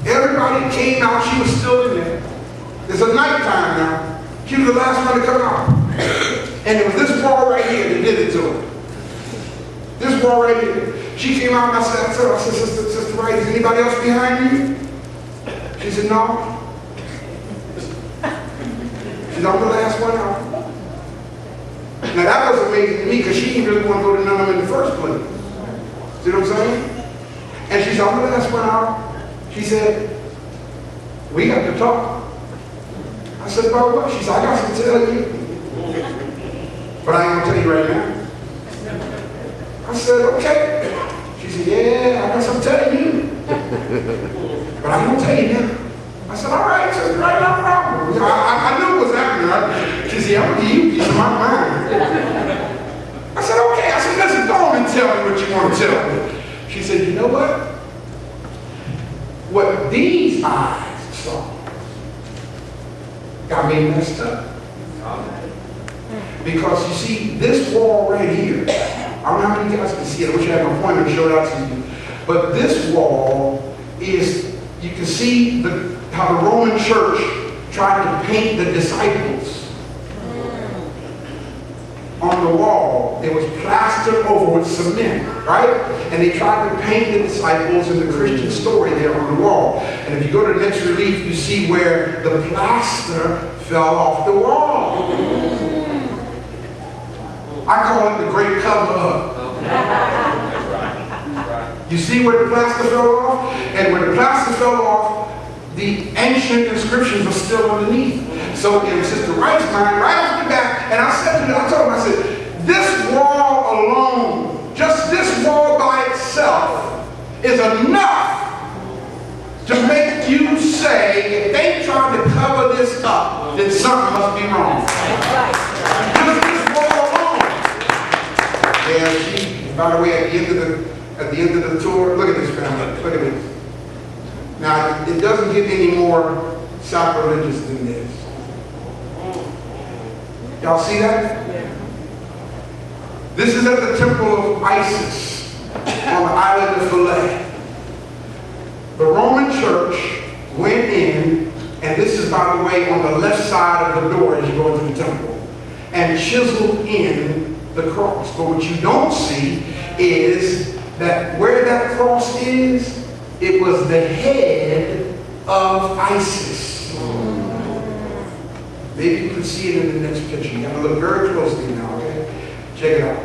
everybody came out. She was still in there. It's a nighttime now. She was the last one to come out. And it was this wall right here that did it to her. This wall right here. She came out and I said, Sister Wright, is anybody else behind you? She said, no. She said, I'm the last one out. Now that was amazing to me, because she didn't really want to go to none of them in the first place. See what I'm saying? And she said, I'm the last one out. She said, we got to talk. I said, about what? She said, I got something to tell you. But I ain't going to tell you right now. I said, okay. She said, yeah, I got something to tell you. But I ain't going to tell you now. I said, all right. So right now, problem. I knew what was happening. Right? She said, I'm going to give you a piece of my mind. I said, okay. I said, listen, go on and tell me what you want to tell me. She said, you know what? What these eyes saw got me messed up. Because you see, this wall right here, I don't know how many guys can see it. I wish I had my pointer to show it out to you. But this wall is, you can see how the Roman church tried to paint the disciples. On the wall, it was plastered over with cement, right? And they tried to paint the disciples in the Christian story there on the wall. And if you go to the next relief, you see where the plaster fell off the wall. I call it the great cover up. You see where the plaster fell off? And when the plaster fell off, the ancient inscriptions are still underneath. So in Sister Wright's mind, right off the bat, and I told him, I said, this wall alone, just this wall by itself, is enough to make you say, if they tried to cover this up, then something must be wrong. Just this wall alone. And by the way, at the end of the tour, look at this family, look at this. Now, it doesn't get any more sacrilegious than this. Y'all see that? This is at the temple of Isis on the island of Philae. The Roman church went in, and this is, by the way, on the left side of the door as you go into the temple, and chiseled in the cross. But what you don't see is that where that cross is, it was the head of ISIS. Maybe you can see it in the next picture. You got to look very closely now, okay? Check it out.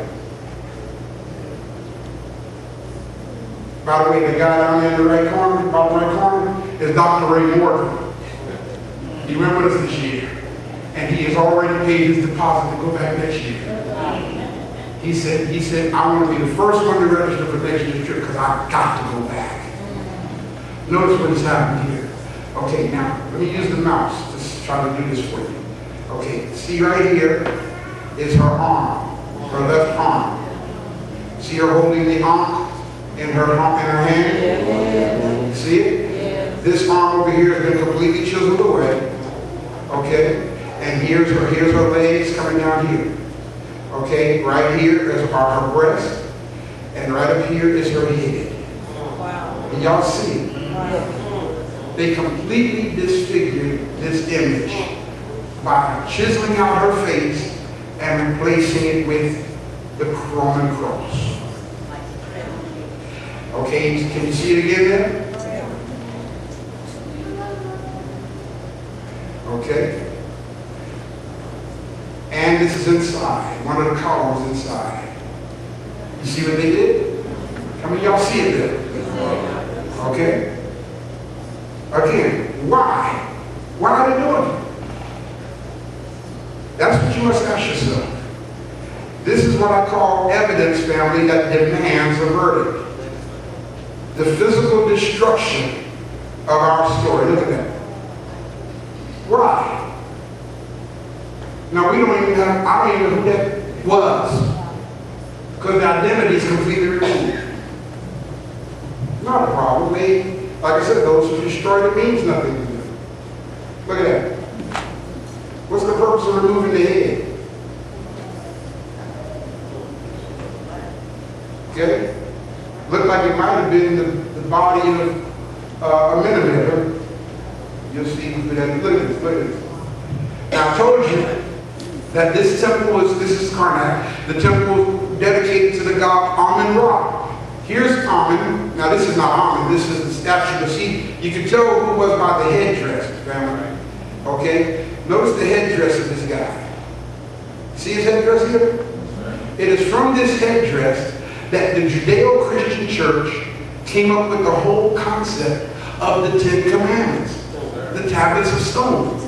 By the way, the guy down there in the right corner, bottom right corner, is Dr. Ray Morgan. He went with us this year. And he has already paid his deposit to go back next year. He said, I want to be the first one to register for next year's trip because I've got to go back. Notice what has happened here. Okay, now, let me use the mouse to try to do this for you. Okay, see right here is her arm, her left arm. See her holding the arm in her hand? See it? This arm over here has been completely chiseled away. Okay? And here's her legs coming down here. Okay? Right here are her breasts. And right up here is her head. Wow. And y'all see it? Wow. They completely disfigured this image by chiseling out her face and replacing it with the Roman cross. Okay, can you see it again there? Okay. And this is inside, one of the columns inside. You see what they did? How many of y'all see it there? Okay. Again, why? Why are they doing it? That's what you must ask yourself. This is what I call evidence, family, that demands a verdict. The physical destruction of our story. Look at that. Why? Now, I don't even know who that was. Because the identity is completely removed. Not a problem. Like I said, those who destroy it means nothing to them. Look at that. What's the purpose of removing the head? Okay? Looked like it might have been the body of a Mennonite. You'll see who that is. Look at this, look at this. Now I told you that this is Karnak, the temple dedicated to the god Amun-Ra. Here's Amun. Now this is not Amun, this is the statue. But see, you can tell who was by the headdress, family. Okay? Notice the headdress of this guy. See his headdress here? It is from this headdress that the Judeo-Christian church came up with the whole concept of the Ten Commandments, the tablets of stone.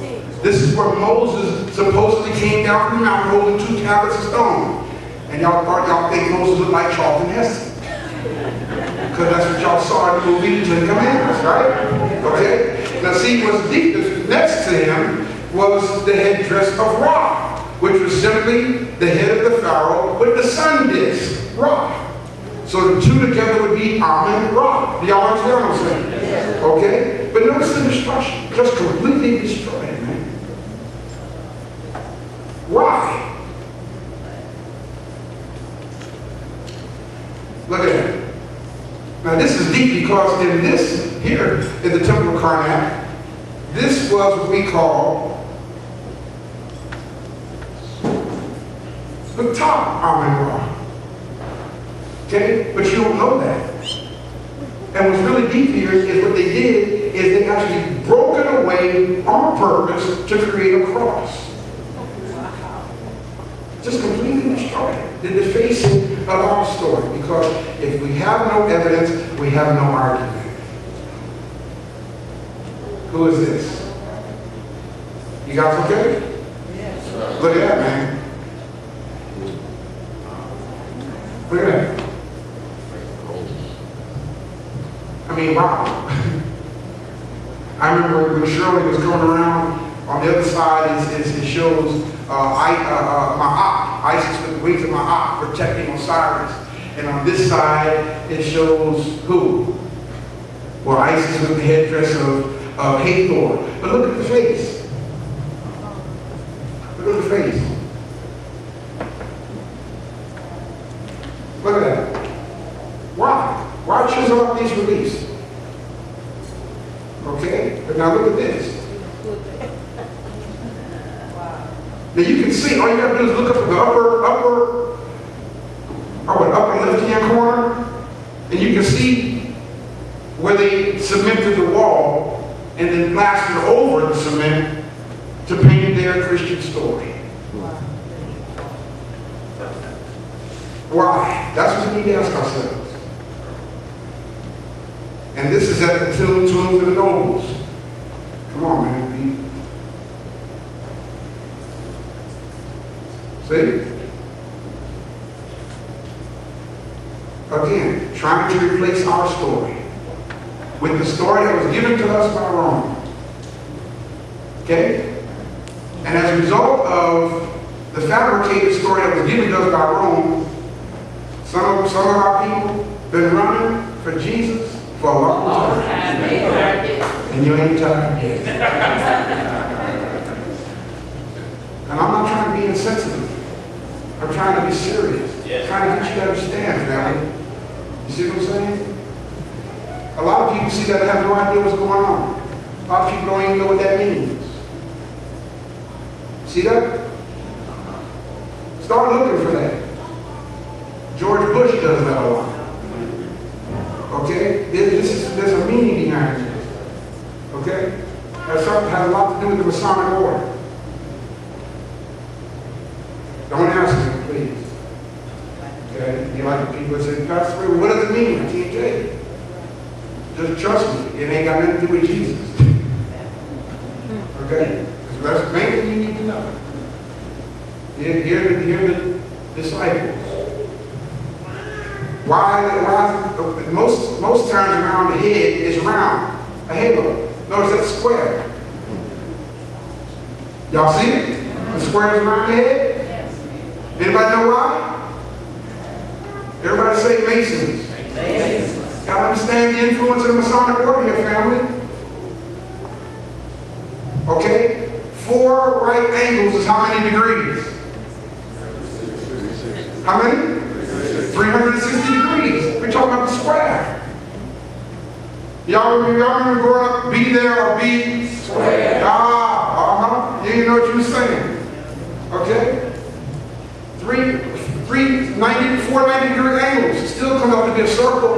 This is where Moses supposedly came down from the mountain holding 2 tablets of stone. And y'all think Moses looked like Charlton Heston. Because that's what y'all saw in the movie The Ten Commandments, right? Okay? Now see, what's deep next to him was the headdress of Ra, which was simply the head of the pharaoh with the sun disk, Ra. So the two together would be Amun-Ra. Do y'all understand what I'm saying? Yes. Okay? But notice the destruction. Just completely destroyed, man. Why? Look at it. Now this is deep because in this, here, in the Temple of Karnak, this was what we call the top Amun-Ra. Okay? But you don't know that. And what's really deep here is what they did is they actually broke it away on purpose to create a cross. Just completely destroyed it. The defacing of our story. Because if we have no evidence, we have no argument. Who is this? You guys okay? Yes. Look at that, man. Look at that. I mean, wow. I remember when Shirley was coming around, on the other side it shows my op, Isis with the wings of my op protecting Osiris. And on this side it shows who? Well, Isis with the headdress of Hathor. But look at the face. Look at the face. Look at that. Why? Why chisel out these reliefs? Okay, but now look at this. Now you can see, all you gotta do is look up at the upper left-hand corner. and then plastered over the cement to paint their Christian story. Why? That's what we need to ask ourselves. And this is at the tombs of the nobles. Come on, man. See? Again, trying to replace our story with the story that was given to us by Rome. Okay? And as a result of the fabricated story that was given to us by Rome, some of our people been running for Jesus for a long time. And you ain't tired yet. And I'm not trying to be insensitive. I'm trying to be serious. I'm trying to get you to understand, family. You see what I'm saying? A lot of people see that and have no idea what's going on. A lot of people don't even know what that means. See that? Start looking for that. George Bush does that a lot. Okay? There's a meaning behind it. Okay? Has a lot to do with the Masonic order. Don't ask me, please. Okay? You like people that say, Pastor Ray, what does it mean? I can't tell you. Just trust me. It ain't got nothing to do with Jesus. Okay? That's the main thing you need to know. Here are the disciples. Why most times around the head is round, a halo. Notice that's square. Y'all see it? The square is around the head? Anybody know why? Everybody say Masons. Gotta understand the influence of the Masonic order here, family. Okay? 4 right angles is how many degrees? How many? 360 degrees. We're talking about the square. Y'all remember growing up, be there or be square? You didn't know what you were saying. Okay? 4 90-degree angles. It still comes out to be a circle.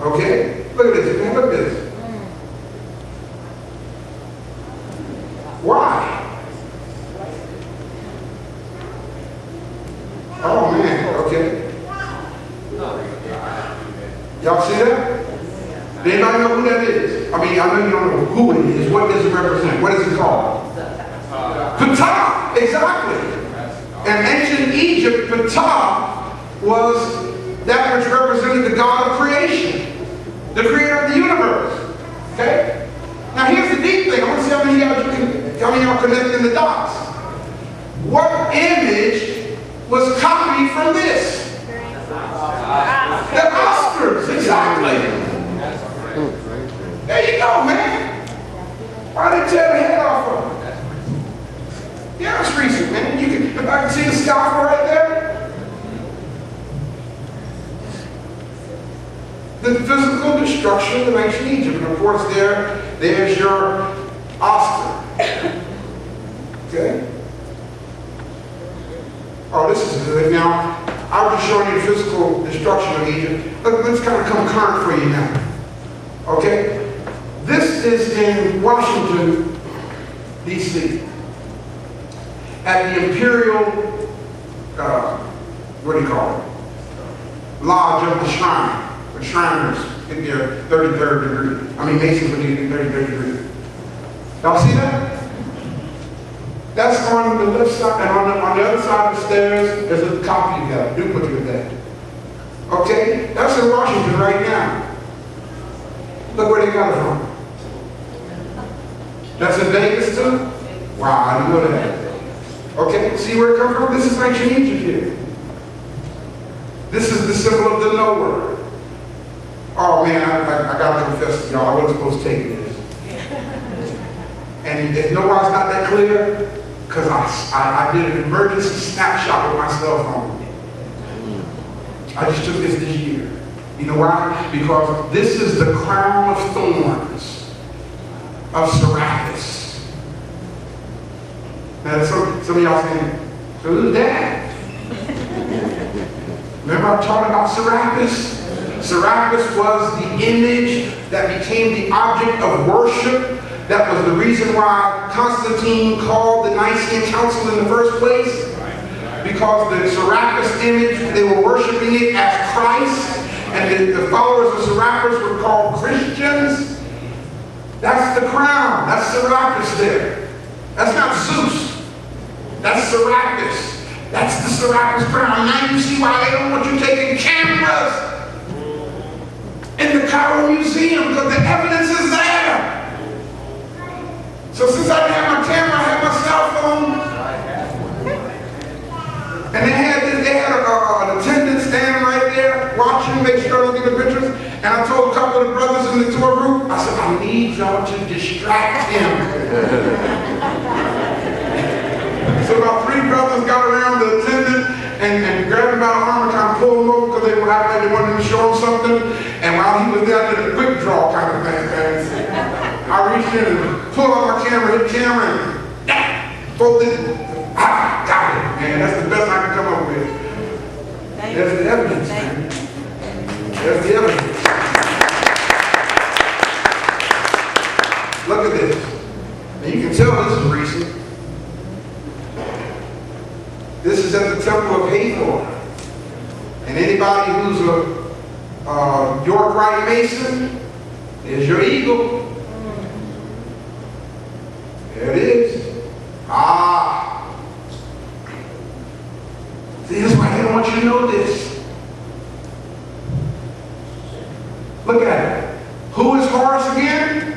Okay? Look at this, man. Look at this. Why? Oh, man. Okay. Y'all see that? Anybody know who that is? I mean, I know you don't know who it is. What does it represent? What is it called? Ptah. Exactly. In ancient Egypt, Ptah was that which represented the God of creation, the creator of the universe. Okay? Now here's the deep thing. I want to see how many of y'all connecting the dots. What image was copied from this? The Oscars. Exactly. There you go, man. Why did they tear the head off of it? Yeah, it's recent, man. If I can see the scalpel right there. The physical destruction of ancient Egypt. And of course, there's your Oscar. Okay? Oh, this is good. Now, I was just showing you the physical destruction of Egypt. Let's kind of come current for you now. Okay? This is in Washington, D.C. At the imperial, what do you call it? Lodge of the shrine. The Shriners get their 33rd degree. I mean, Masons would get their 33rd degree. Y'all see that? That's on the left side, and on the other side of the stairs, there's a copy of that, a duplicate of that. Okay? That's in Washington right now. Look where they got it from. That's in Vegas too? Wow, I didn't know that. Okay, see where it comes from? This is ancient Egypt here. This is the symbol of the knower. Oh man, I gotta confess to y'all, I wasn't supposed to take this. And if no one's not that clear, because I did an emergency snapshot with my cell phone. I just took this year. You know why? Because this is the crown of thorns of Serapis. Now some of y'all saying, so who's that? Remember I'm talking about Serapis? Serapis was the image that became the object of worship. That was the reason why Constantine called the Nicene Council in the first place. Because the Serapis image, they were worshiping it as Christ. And the followers of Serapis were called Christians. That's the crown. That's Serapis there. That's not Zeus. That's Serapis. That's the Serapis crown. Now you see why they don't want you taking cameras in the Cairo Museum, because the evidence is there. So since I didn't have my camera, I had my cell phone. And they had an attendant standing right there watching, make sure I don't get the pictures. And I told a couple of the brothers in the tour group, I said, I need y'all to distract him. So about 3 brothers got around the attendant and grabbed him by the arm and kind of pulled him over because they were acting like they wanted to show him something. And while he was there, I did a quick draw kind of thing. I reached in and pulled out my camera, hit the camera, and folded it. Got it, man. That's the best I can come up with. There's the evidence, man. There's the evidence. Look at this. And you can tell this is recent. This is at the Temple of Hathor. And anybody who's a York Rite Mason, there's your eagle. There it is. See, that's why they don't want you to know this. Look at it. Who is Horus again?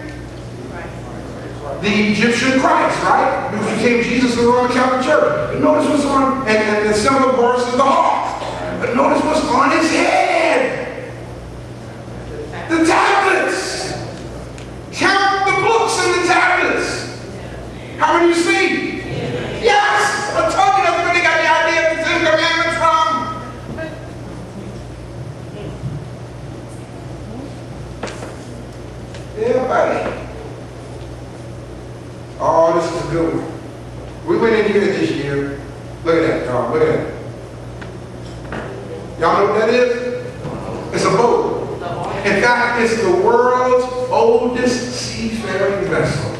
The Egyptian Christ, right? Who became Jesus in the Roman Catholic Church. But notice what's on, and the symbol of Horus is the hawk. But notice what's on his head. The tablets. Count the books in the tablets. How many you see? Yes! I told you that's where they got the idea of the Ten Commandments from. Yeah, buddy. Oh, this is a good one. We went in here this year. Look at that, y'all. Look at that. Y'all know what that is? It's a boat. In fact, it's the world's oldest seafaring vessel.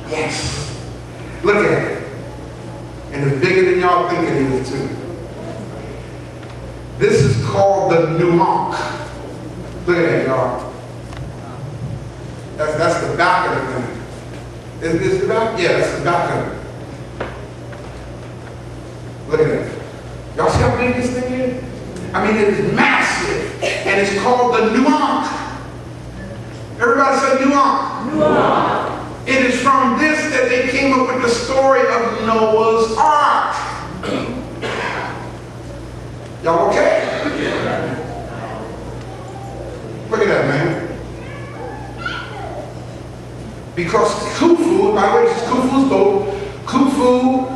Yes. Look at it. And it's bigger than y'all think it is, too. This is called the Debunking. Look at that, y'all. That's the back of the thing. Is this the back? Yeah, that's the back of it. Look at it. Y'all see how big this thing is? I mean, it is massive. And it's called the Debunking. Everybody say Debunking. It is from this that they came up with the story of Noah's Ark. Y'all okay? Look at that, man. Because Khufu, by the way, this is Khufu's boat. Khufu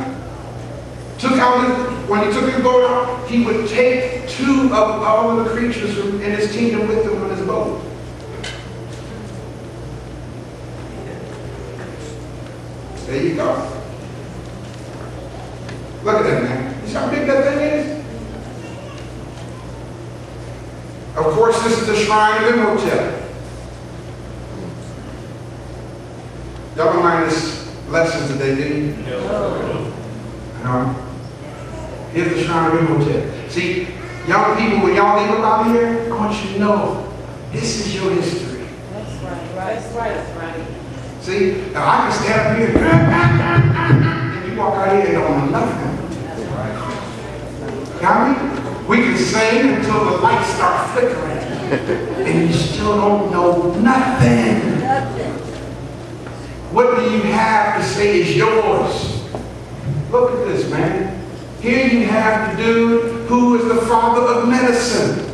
took out when he took his boat out, he would take 2 of all of the creatures in his kingdom with him on his boat. There you go. Look at that, man. You see how big that thing is? Of course, this is the shrine of Imhotep. Y'all don't mind this lesson today, do you? No. Here's the shrine of Imhotep. See, young people, when y'all leave about here, I want you to know, this is your history. That's right. That's right. That's right. See, now I can stand up here and you walk out here and don't know nothing. That's right. Got me? We can sing until the lights start flickering and you still don't know nothing. What do you have to say is yours? Look at this, man. Here you have the dude who is the father of medicine.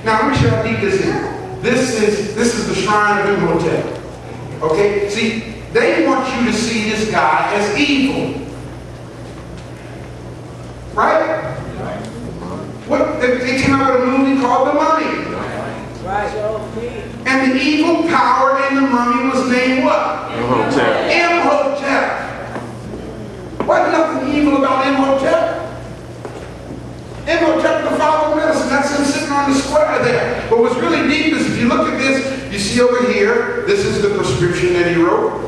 Now let me show you how deep this is. This is the shrine of Imhotep. Okay? See, they want you to see this guy as evil. Right? What they came out with a movie called The Mummy. Right. And the evil power in the mummy was named what? Imhotep. Imhotep. Wasn't nothing evil about Imhotep. Imhotep, the father of medicine. That's in on the square there. But what's really deep is if you look at this, you see over here, this is the prescription that he wrote.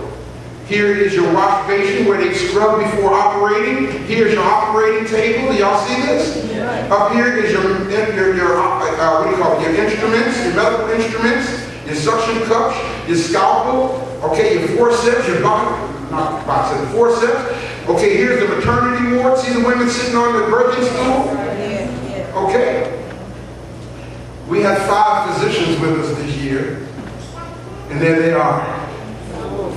Here is your wash basin where they scrub before operating. Here's your operating table. Do y'all see this? Up here is your what do you call it? Your instruments, your medical instruments, your suction cups, your scalpel, okay, your forceps, your forceps. Okay, here's the maternity ward. See the women sitting on the birthing stool? Okay. We had 5 physicians with us this year, and there they are.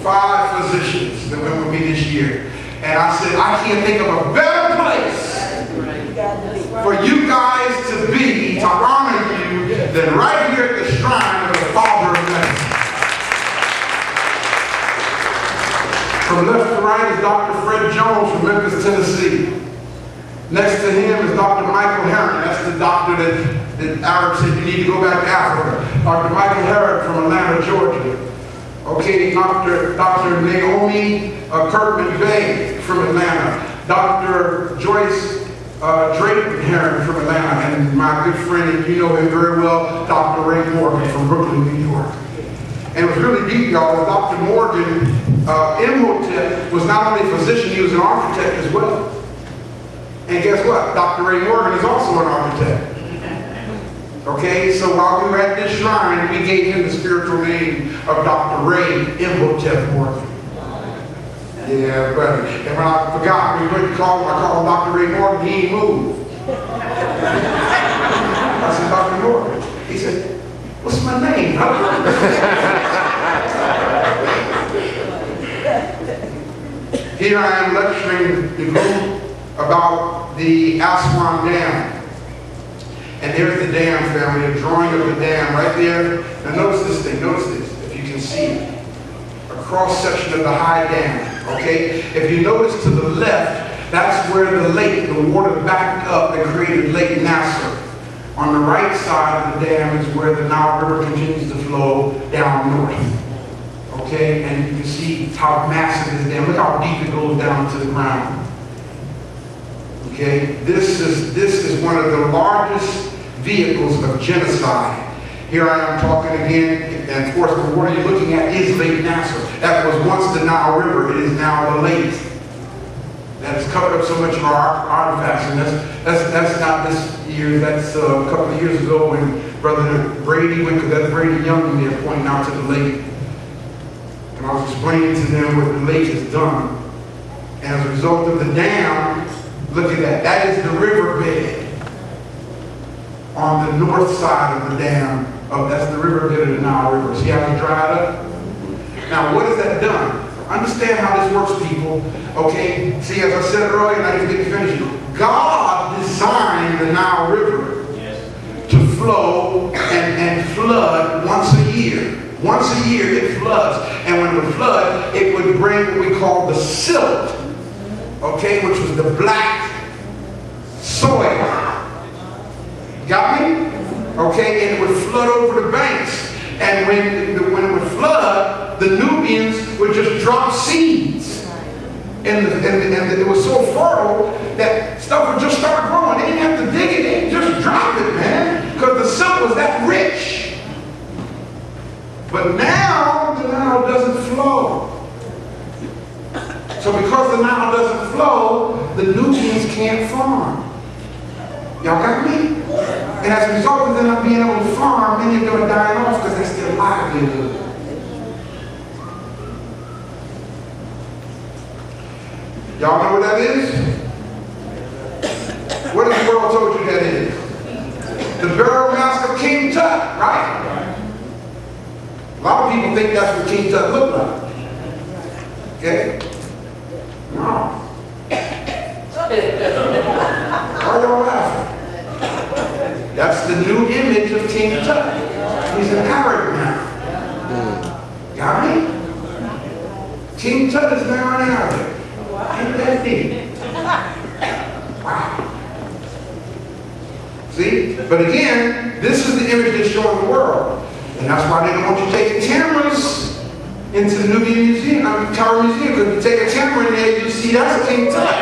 5 physicians that went with me this year. And I said, I can't think of a better place for you guys to be, to honor you, than right here at the shrine of the Father of Medicine. From left to right is Dr. Fred Jones from Memphis, Tennessee. Next to him is Dr. Michael Herron. That's the doctor that Arab said you need to go back to Africa. Dr. Michael Herron from Atlanta, Georgia. Okay, Dr. Naomi Kirkman Bay from Atlanta. Dr. Joyce Drake Herron from Atlanta. And my good friend, and you know him very well, Dr. Ray Morgan from Brooklyn, New York. And it was really deep, y'all. Dr. Morgan, Imhotep, was not only a physician, he was an architect as well. And guess what? Dr. Ray Morgan is also an architect. Okay, so while we were at this shrine, we gave him the spiritual name of Dr. Ray Imhotep Morgan. Yeah, buddy. And when I forgot, we went to call him, I called him Dr. Ray Morgan, he ain't moved. I said, Dr. Morgan. He said, what's my name? Here I am lecturing the group about the Aswan Dam. And there's the dam, family, a drawing of the dam right there. Now notice this thing, notice this, if you can see it. A cross section of the high dam, okay? If you notice to the left, that's where the lake, the water backed up and created Lake Nasser. On the right side of the dam is where the Nile River continues to flow down north. Okay, and you can see how massive this dam, look how deep it goes down to the ground. Okay, this is one of the largest vehicles of genocide. Here I am talking again, and of course the water you're looking at is Lake Nasser. That was once the Nile River, it is now the lake. That has covered up so much of our artifacts, and that's not this year, that's a couple of years ago when Brother Brady went, because that's Brady Young in there pointing out to the lake. And I was explaining to them what the lake has done. And as a result of the dam, look at that. That is the riverbed on the north side of the dam. That's the riverbed of the Nile River. See how it dried up? Now, what has that done? Understand how this works, people. Okay? See, as I said earlier, and I didn't get to finish it. God designed the Nile River to flow and flood once a year. Once a year it floods. And when it would flood, it would bring what we call the silt. Okay, which was the black soil. Got me? Okay, and it would flood over the banks. And when it would flood, the Nubians would just drop seeds. And it was so fertile that stuff would just start growing. They didn't have to dig it, they just drop it, man. Because the silt was that rich. But now the Nile doesn't flow. So because the Nile doesn't flow, the Nubians can't farm. Y'all got me? And as a result of them not being able to farm, many of them are dying off because that's their livelihood. Y'all know what that is? What has the world told you that is? The burial mask of King Tut, right? A lot of people think that's what King Tut looked like. Okay? No. Why y'all laughing? That's the new image of King Tut. He's an Arab now. Got me? King Tut is now an Arab. Ain't that deep? Wow. See? But again, this is the image they're showing the world. And that's why they don't want you taking cameras into the Nubian Museum, Tower Museum, because if you take a camera in there, you see that's a King Tut.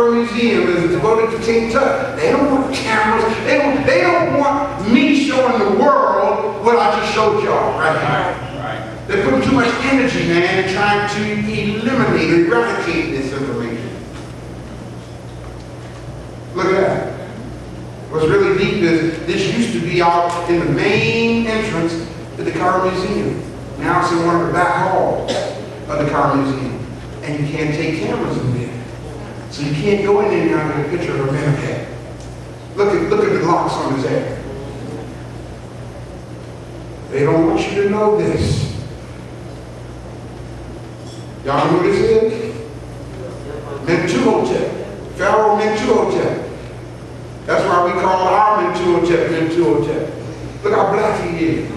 Cairo Museum is devoted to King Tut. They don't want cameras. They don't want me showing the world what I just showed y'all right here. Right. They're putting too much energy, man, in trying to eliminate, eradicate this information. Look at that. What's really deep is this used to be out in the main entrance to the Cairo Museum. Now it's in one of the back halls of the Cairo Museum. And you can't take cameras in there. So you can't go in there now and get a picture of a man's head. Look at the locks on his head. They don't want you to know this. Y'all know what this is? Mentorship. Pharaoh Mentorship. That's why we call our Mentorship. Look how black he is.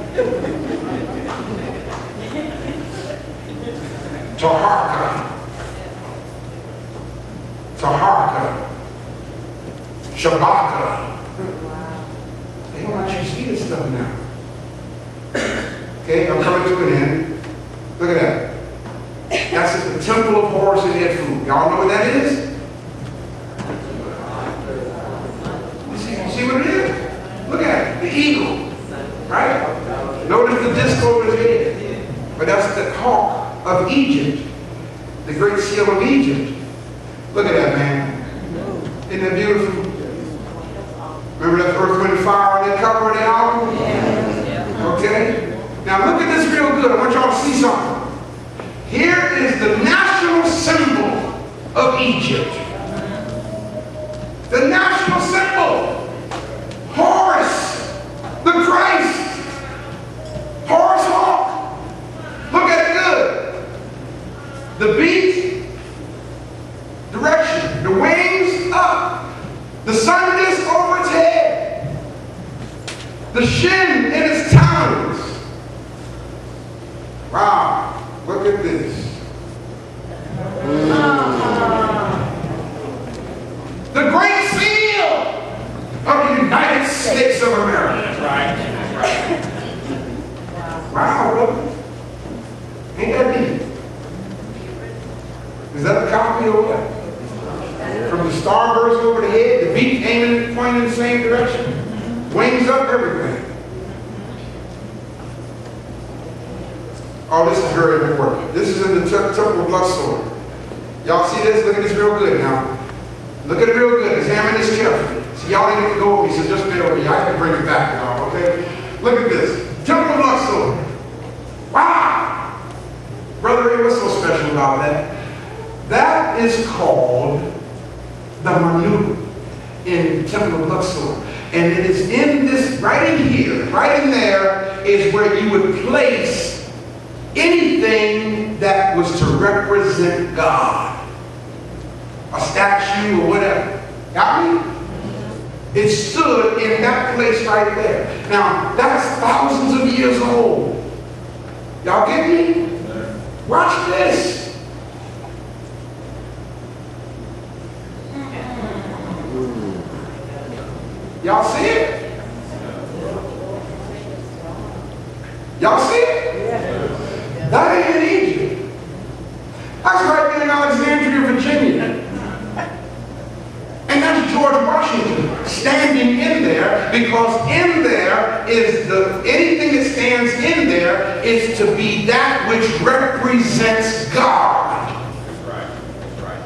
Taharka. Shabaka. They don't want you to see this stuff now. Okay, I'm coming to an end. Look at that. That's the temple of Horus and Edfu. Y'all know what that is? You see what it is? Look at it. The eagle. Right? Notice the disc over his head. But that's the hawk of Egypt. The great seal of Egypt. Look at that, man. Isn't that beautiful? Remember that Earth, Wind, and Fire on that cover of the album? Okay? Now look at this real good. I want y'all to see something. Here is the national symbol of Egypt. The national symbol. Horus, the Christ. Horus hawk. Look at it good. The beat, direction, the wings up. The sun disk over its head. The shin in its talons. Wow, look at this. The great seal of the United States of America. Right. Wow, brother. Ain't that neat? Is that a copy or what? From the starburst over the head, the beak aiming, pointing in the same direction, wings up, everything. Oh, this is very important. This is in the temple of Luxor. Y'all see this? Look at this real good now. Look at it real good. Examine this carefully. See, y'all didn't get to go with me, so just bear with me. I can bring it back now, okay? Look at this. Temple of Luxor. Wow! Brother Ray, what's so special about that? That is called the Manu in Temple of Luxor. And it is in this, right in here, right in there, is where you would place anything that was to represent God. A statue or whatever. Got me? It stood in that place right there. Now, that's thousands of years old. Y'all get me? Watch this. Y'all see it? Y'all see it? That ain't in Egypt. That's right there in Alexandria, Virginia. And that's George Washington standing in there, because in there is anything that stands in there is to be that which represents God. That's right.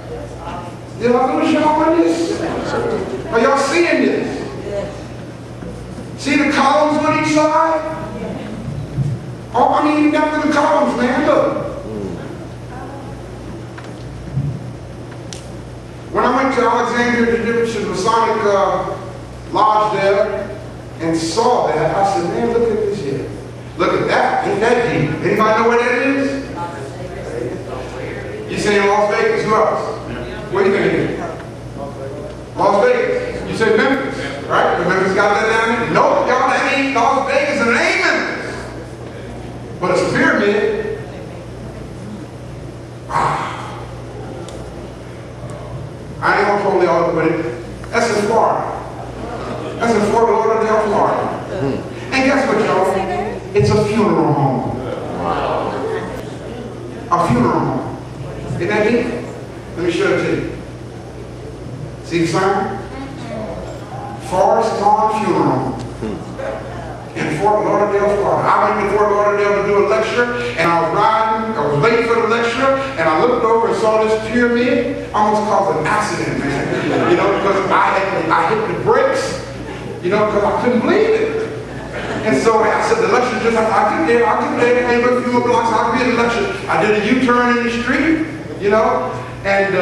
That's right. Did I lose y'all on this? Are y'all seeing this? See the columns on each side? Oh, I mean, down to the columns, man, look. When I went to Alexandria to the Masonic Lodge there and saw that, I said, man, look at this here. Look at that. Ain't that deep? Anybody know where that is? You say in Las Vegas? Who else? What do you think? Las Vegas. You say Memphis, right? Memphis got that down there? No, y'all, that ain't Las Vegas and it ain't Memphis. But it's a pyramid. Wow. I ain't gonna totally all but it. That's in Florida. That's in Fort Lauderdale, Florida. And guess what, y'all? It's a funeral home. A funeral home. Isn't that neat? Let me show it to you. See the sign? Forest Lawn Funeral Home in Fort Lauderdale, Florida. I went to Fort Lauderdale to do a lecture, and I was riding, I was late for the lecture, and I looked over and saw this pyramid. Almost caused an accident, man. You know, because I hit the brakes, you know, because I couldn't believe it. And so I said, the lecture just, I get there, came a few more blocks, I'll be in the lecture. I did a U-turn in the street, you know, and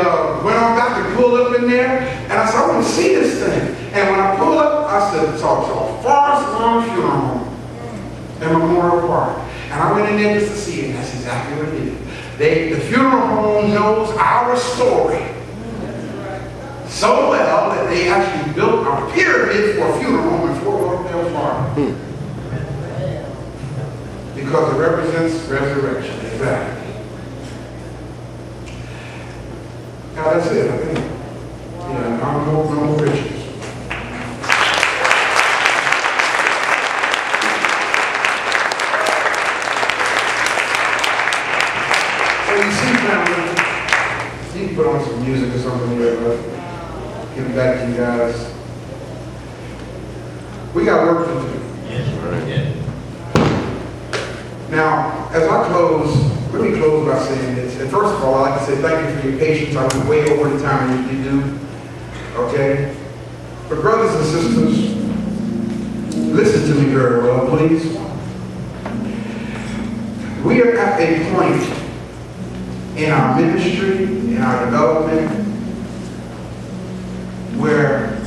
went on back and pulled up in there, and I said, I want to see this thing. And when I pulled up, I said, it's a Forest Lawn Funeral Home and Memorial Park. And I went in there just to see it, and that's exactly what it is. The funeral home knows our story so well that they actually built a pyramid for a funeral home in Fort Lauderdale, Florida. Because it represents resurrection. Exactly. Now that's it, I think. Yeah, I'm no riches. So you see, family, you can put on some music or something here, but get it back to you guys. We got work to do. Yes, right. Yeah. Now, as I close, let me close by saying this. And first of all, I'd like to say thank you for your patience. I went way over the time I usually do. Okay? But brothers and sisters, listen to me very well, please. We are at a point in our ministry, in our development, where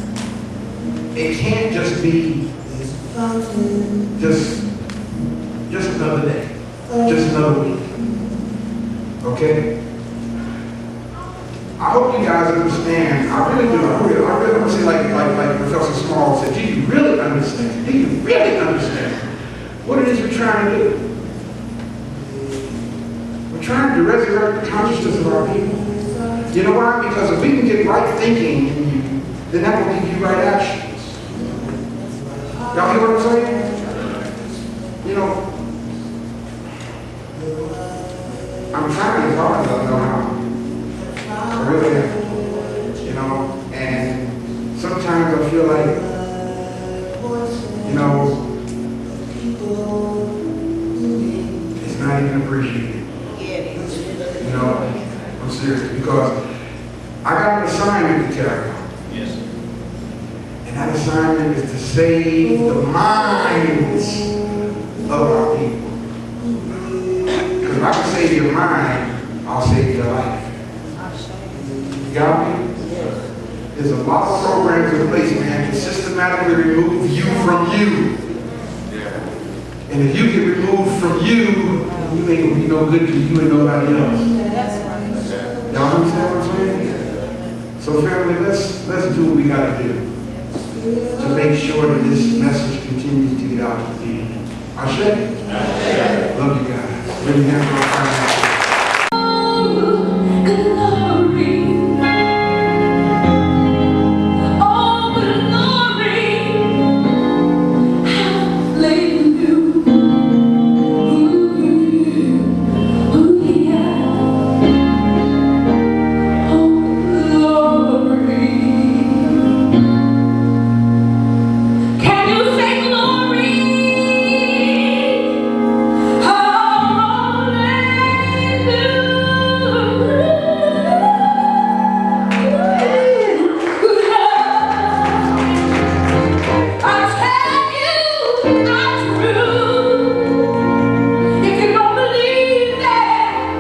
it can't just be just another day, just another week. Okay? I hope you guys understand. I really do. I really want to say like Professor Small said, do you really understand? Do you really understand what it is we're trying to do? We're trying to resurrect the consciousness of our people. You know why? Because if we can get right thinking in you, then that will give you right actions. Y'all hear what I'm saying? You know, I'm trying as hard as I know how. I really am. You know, and sometimes I feel like, you know, it's not even appreciated. You know, I'm serious, because I got an assignment to carry out. Yes. And that assignment is to save the minds of our people. Because if I can save your mind, I'll save your life. You got me? There's a lot of programs in place, man, to systematically remove you from you. And if you get removed from you, you ain't gonna be no good to you and nobody else. That's right. Y'all understand what I'm saying? So family, let's do what we gotta do to make sure that this message continues to get out to the people. Ashe? Love you guys. Really have